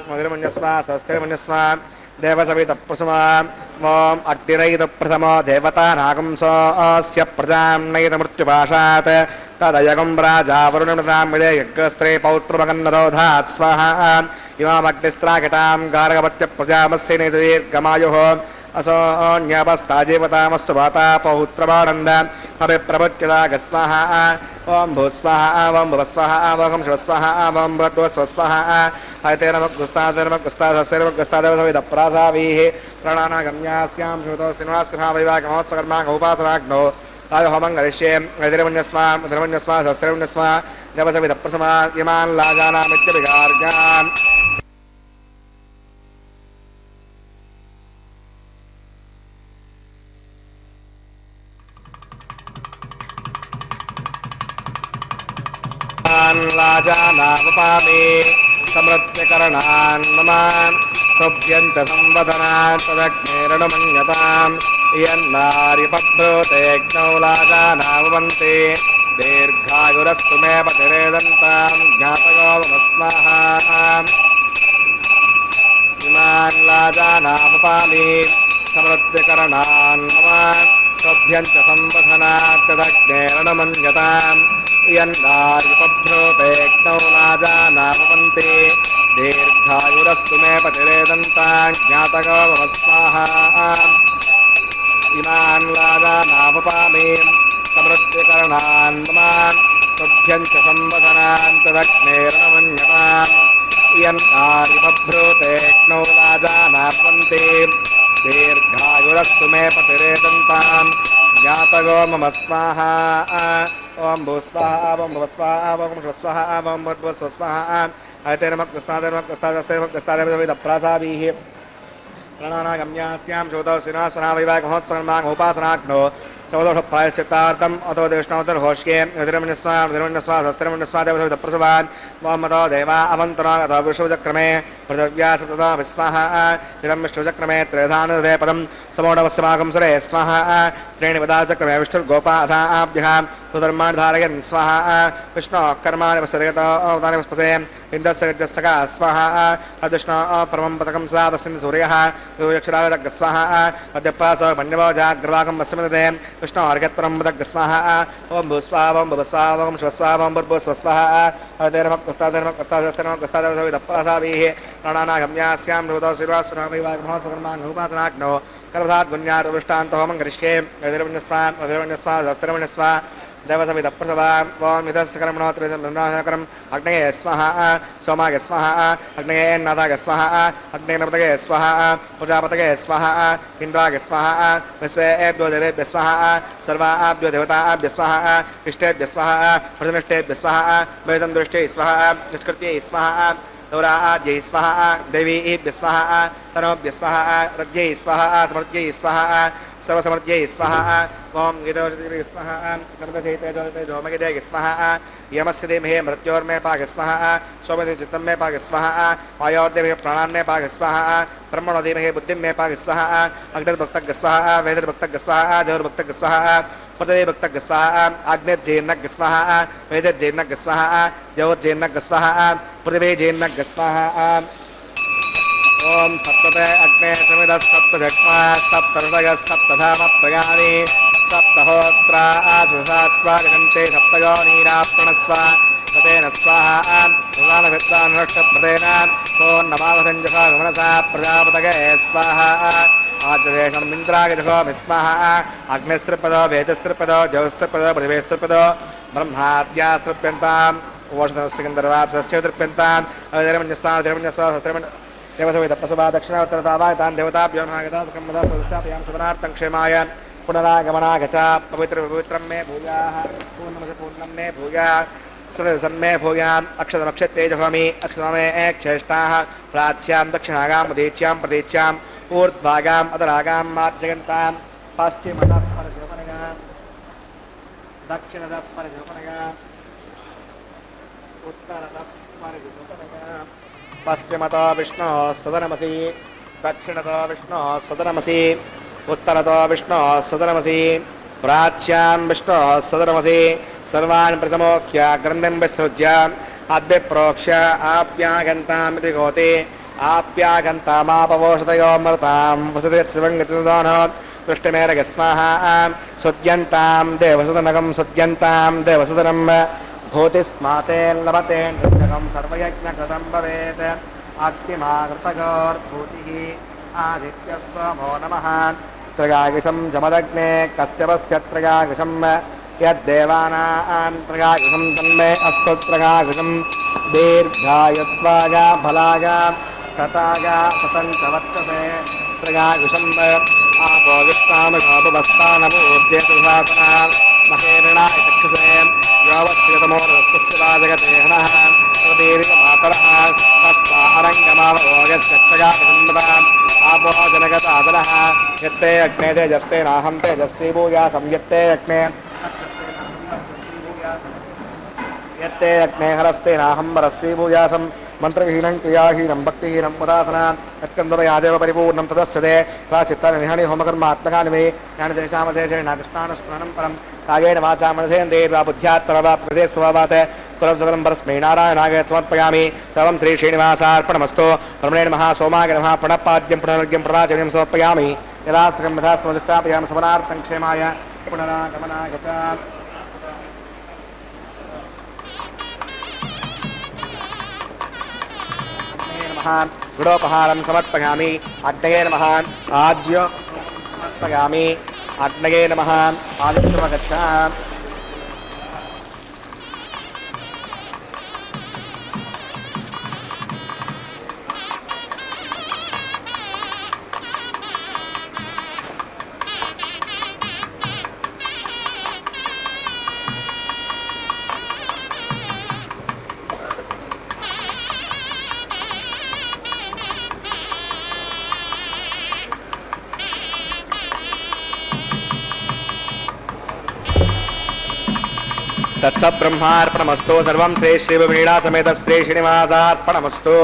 मधुरमन्यस्वा स्वस्तिर्मन्यस्वा देवसवितप्रसुमा ओम अग्निरयितप्रथमो देवतानागंसोऽस्य प्रजां नयितमृत्युपाशात् तदयगं राजा वरुणमृतां विदे यज्ञस्त्रे पौत्रमगन्नरोधात् स्वाहा इमामग्निस्त्राकितां गार्गवत्य प्रजामस्य निदीर्घमायुः असोऽन्यपस्ताजीवतामस्तु वाता पौत्रबाणन्द अभिप्रभुत्यता गस्वाहा ओम भूस्वाहा ओम भुवस्वाहा ओम शिवस्वाहा ओम भगवस्वाहा हयतेनमग्रस्तादेवसविदप्रासावीः प्राणानागम्यास्यां श्रुतो श्रीनिवासकृष्णा वैवागमोत्सकर्मा गौपासनाग्नो राजहोमं करिष्ये धर्मन्यस्मा शस्त्रमन्यस्मा देवसविदप्रसमा इमान् लाजानामित्यभिगार्गान् इमान् लाजानामुपामि समृद्ध्यकरणान् मम तुभ्यं च संवदनान् तदग्नेरणमन्यताम् इयन्नार्यपभ्रूतेऽग्नौ लाजानामुपन्ति दीर्घायुरस्तु मे पतिरेदन्तां ज्ञातयो मम स्वाहा इमान् लाजानामुपामि समृद्ध्यकरणान् मम तुभ्यं च संवदनात् तदग्नेरणमन्यताम् इयन्नार्यपभ्रूतेऽग्नौ लाजानामुपन्ति दीर्घायुरस्तु मे पतिरेदन्तां ज्ञातयो मम स्वाहा इमान् लाजानामुपामि समृद्ध्यकरणान् मम तुभ्यं च संवदनान् तदग्नेरणमन्यताम् इयन्नार्यपभ्रूतेऽग्नौ लाजानामुपन्ति दीर्घायुरस्तु मे पतिरेदन्तां ज्ञातयो मम स्वाहा ओम भूस्वाहा ओम भुवस्वाहा ओम श्वस्वाहा ओम भूर्भुवस्वाहा ऐतेनमक्तस्तादेवक्तस्तादेवक्तस्तादेवविदप्रासाभिः प्रणनागम्यास्यां शोधौ सिनासनावैवागमोत्सवन्माघोपासनाग्नो चौदोषप्रायश्चित्तार्थम् अतो देवष्णोदर्होष्ये निर्मण्यस्वादेवसविदप्रसवान् मोहम्मदो देवा अवन्तरा अथो विष्णुचक्रमे पृथिव्या सप्ततो विस्वाहा इदं विष्णुचक्रमे त्रेधानुदे पदं समोढवस्यमागं सुरे स्वाहा त्रीणि पदाचक्रमे विष्णुर्गोपा अथाभ्यः सुधर्मान् धारयन् स्वाहा विष्णोः कर्माणि वसदयतो अवतानि वस्पसे इन्द्रस्य गजस्सका स्वाहा अदृष्णो परमं पदकं सा वसन्ति सूर्यः यक्षरागदग् स्वाहा मध्यप्रासो मन्यवो जाग्रवाकं वस्यमदे विष्णो अर्घत्परं पदग् स्वाहा ओम भूस्वाहा ओम भुवस्वाहा ओम श्वस्वाहा ओम भूर्भुवस्वाहा ऐतेनमक्तस्तादेवक्तस्तादेवसविदप्रासाभिः प्राणानागम्यास्यां शोधौ सिर्वास्वरामैवागमोत्सवन्माघोपासनाग्नो कर्मसात् गुण्यार्तदृष्टान्तो होमं करिष्ये वज्रमण्यस्वा देवसविदप्रसवा ओम इदस्कर्मणोत्रिसंकरम् अग्नये स्वाहा सोमाय स्वाहा अग्नये नाथाय स्वाहा अग्नेनपतये स्वाहा प्रजापतये स्वाहा इन्द्राय स्वाहा विश्वेभ्यो देवेभ्यः स्वाहा सर्वाभ्यो देवताभ्यः स्वाहा इष्टेभ्यः स्वाहा प्रथमिष्टेभ्यः स्वाहा वेदं दृष्टे स्वाहा निष्कृत्यै स्वाहा गौराद्यै स्वाहा देवीभ्यः स्वाहा तनोभ्यः स्वाहा रज्ञै स्वाहा समर्थ्यै स्वाहा सर्वसमर्थ्यै स्वाहा ओम गीतोषिते स्वाहा सर्वचैते जोमगिते स्वाहा यमस्य देमहे मृत्योर्मे पाग स्वाहा सोमदे चित्तं मे पाग स्वाहा वायोर्देमहे प्राणान् मे पाग स्वाहा ब्रह्मणो देमहे बुद्धिं मे पाग स्वाहा अग्निर्भक्तग् स्वाहा वेदर्भक्तग् स्वाहा देवर्भक्तग् स्वाहा पृथिवीभक्तग् स्वाहा अग्निर्जैर्नग् स्वाहा वेदर्जैर्नग् स्वाहा देवर्जैर्नग् स्वाहा पृथिवीजैर्नग् स्वाहा ओम सप्तते अग्ने समिदः सप्तधक्मा सप्तर्षयः सप्तधामप्रयाणि सप्तहोत्रा आधुषात्वा गन्ते सप्तयोनीराप्रणस्व ततेन स्वाहा प्रधानभिद्वान्नष्टप्रदेन सोन्नमावसञ्जसा गमनसा प्रजापतये स्वाहा आचरेषमिन्द्राय जहोमि स्वाहा अग्निस्त्रिपदो वेदस्त्रिपदो द्यौस्त्रिपदो पृथिवीस्त्रिपदो ब्रह्माद्यास्तृप्यन्ताम् ओषधस्य तृप्यन्ताम् अधर्मण्यस्वाधर्मण्यस्वा देवसविदप्रसवा दक्षिणावतरतावायतान् देवताभ्यो महागता सुखमदा प्रतिष्ठापयां सुवनार्थं क्षेमाय पुनरागमनागच पवित्रं मे भूयाः पूर्णं मे भूयाः सन्मे भूयाम् अक्षतमक्षतेजहोमि अक्षतमे क्षेष्टाः प्राच्यां दक्षिणागां मदीच्यां प्रतीच्याम् ऊर्ध्वागाम् अधरागां मार्जयन्तां पश्चिमतः परजोपनगा दक्षिणतः परजोपनगा उत्तरतः परजोपनगा पश्चिमतो विष्णोः सदनमसि दक्षिणतो विष्णोः सदनमसि उत्तरतो विष्णोः सदनमसि प्राच्यां विष्णोः सदनमसि सर्वान् प्रसमोख्य ग्रन्थिं विसृज्य अद्विप्रोक्ष्य आप्यागन्तामिति गोति आप्यागन्तामापवोषतयोऽमृतां वसतिशिवङ्गतिदानो दृष्टिमेरग स्वाहा सुद्यन्तां देवसदनकं सुद्यन्तां देवसदनं भूतिस्माते लभते नृत्यकं सर्वयज्ञकृतं भवेत् अग्निमाकृतगोर्भूतिः आदित्यस्वमो नमः त्रयायुषं जमदग्ने कश्यपस्य त्रयायुषं यद्देवानां त्रयायुषं तन्मे अस्तु त्रयायुषं दीर्घायुत्वाय फलाय सताय सतं च वर्तसे त्रयायुषम् आपो विश्वामघोपवस्तानभूद्येतुशासना महेरणाय चक्षुषे योवश्रितमोरस्तस्य राजगतेहनः सुदीर्घमातरः तस्मा अरङ्गमावयोगस्य त्रयायुषं आपो जनगतादनः यत्ते अग्ने तेजस्ते नाहं तेजस्वी भूयासं यत्ते अग्ने यत्ते अग्नेहरस्ते नाहं वरस्ते भूयासं मन्त्रहीनं क्रियाहीनं भक्तिहीनं उदासना यत्कन्ददयादेव परिपूर्णं तदस्यते प्राचित्तनिहणि होमकर्मात्मकानि मे ज्ञानदेशामशेषेण कृष्णानुस्मरणं परं कायेन वाचा मनसेन्द्रियैर्वा बुद्ध्यात्मना प्रदे स्वभावात् कुलं सकलं परस्मै नारायणाय समर्पयामि सर्वं श्रीश्रीनिवासार्पणमस्तु ब्रह्मणे नमः सोमाय नमः प्रणपाद्यं पुनर्घ्यं प्रदाचर्यं समर्पयामि यदा सकं यथा समधिष्ठापयामि समनार्थं क्षेमाय पुनरागमनाय च गुडोपहारं समर्पयामि अग्नये नमः आज्य समर्पयामि अग्नये नमः आदित्यमगच्छ तत्सब्रह्मार्पणमस्तु सर्वं श्री श्रीवीणा समेत श्री श्रीनिवासार्पणमस्तु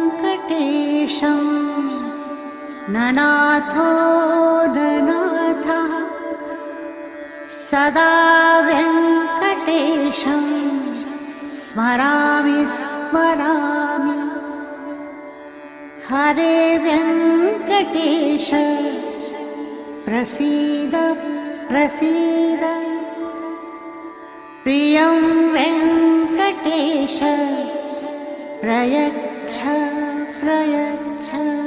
विनाव्यङ्कटेशं ननाथो ननाथः सदा व्यङ्कटेशं स्मरामि स्मरामि हरे व्यङ्कटेश प्रसीद प्रसीद प्रियं वेङ्कटेश प्रयच्छ प्रयच्छ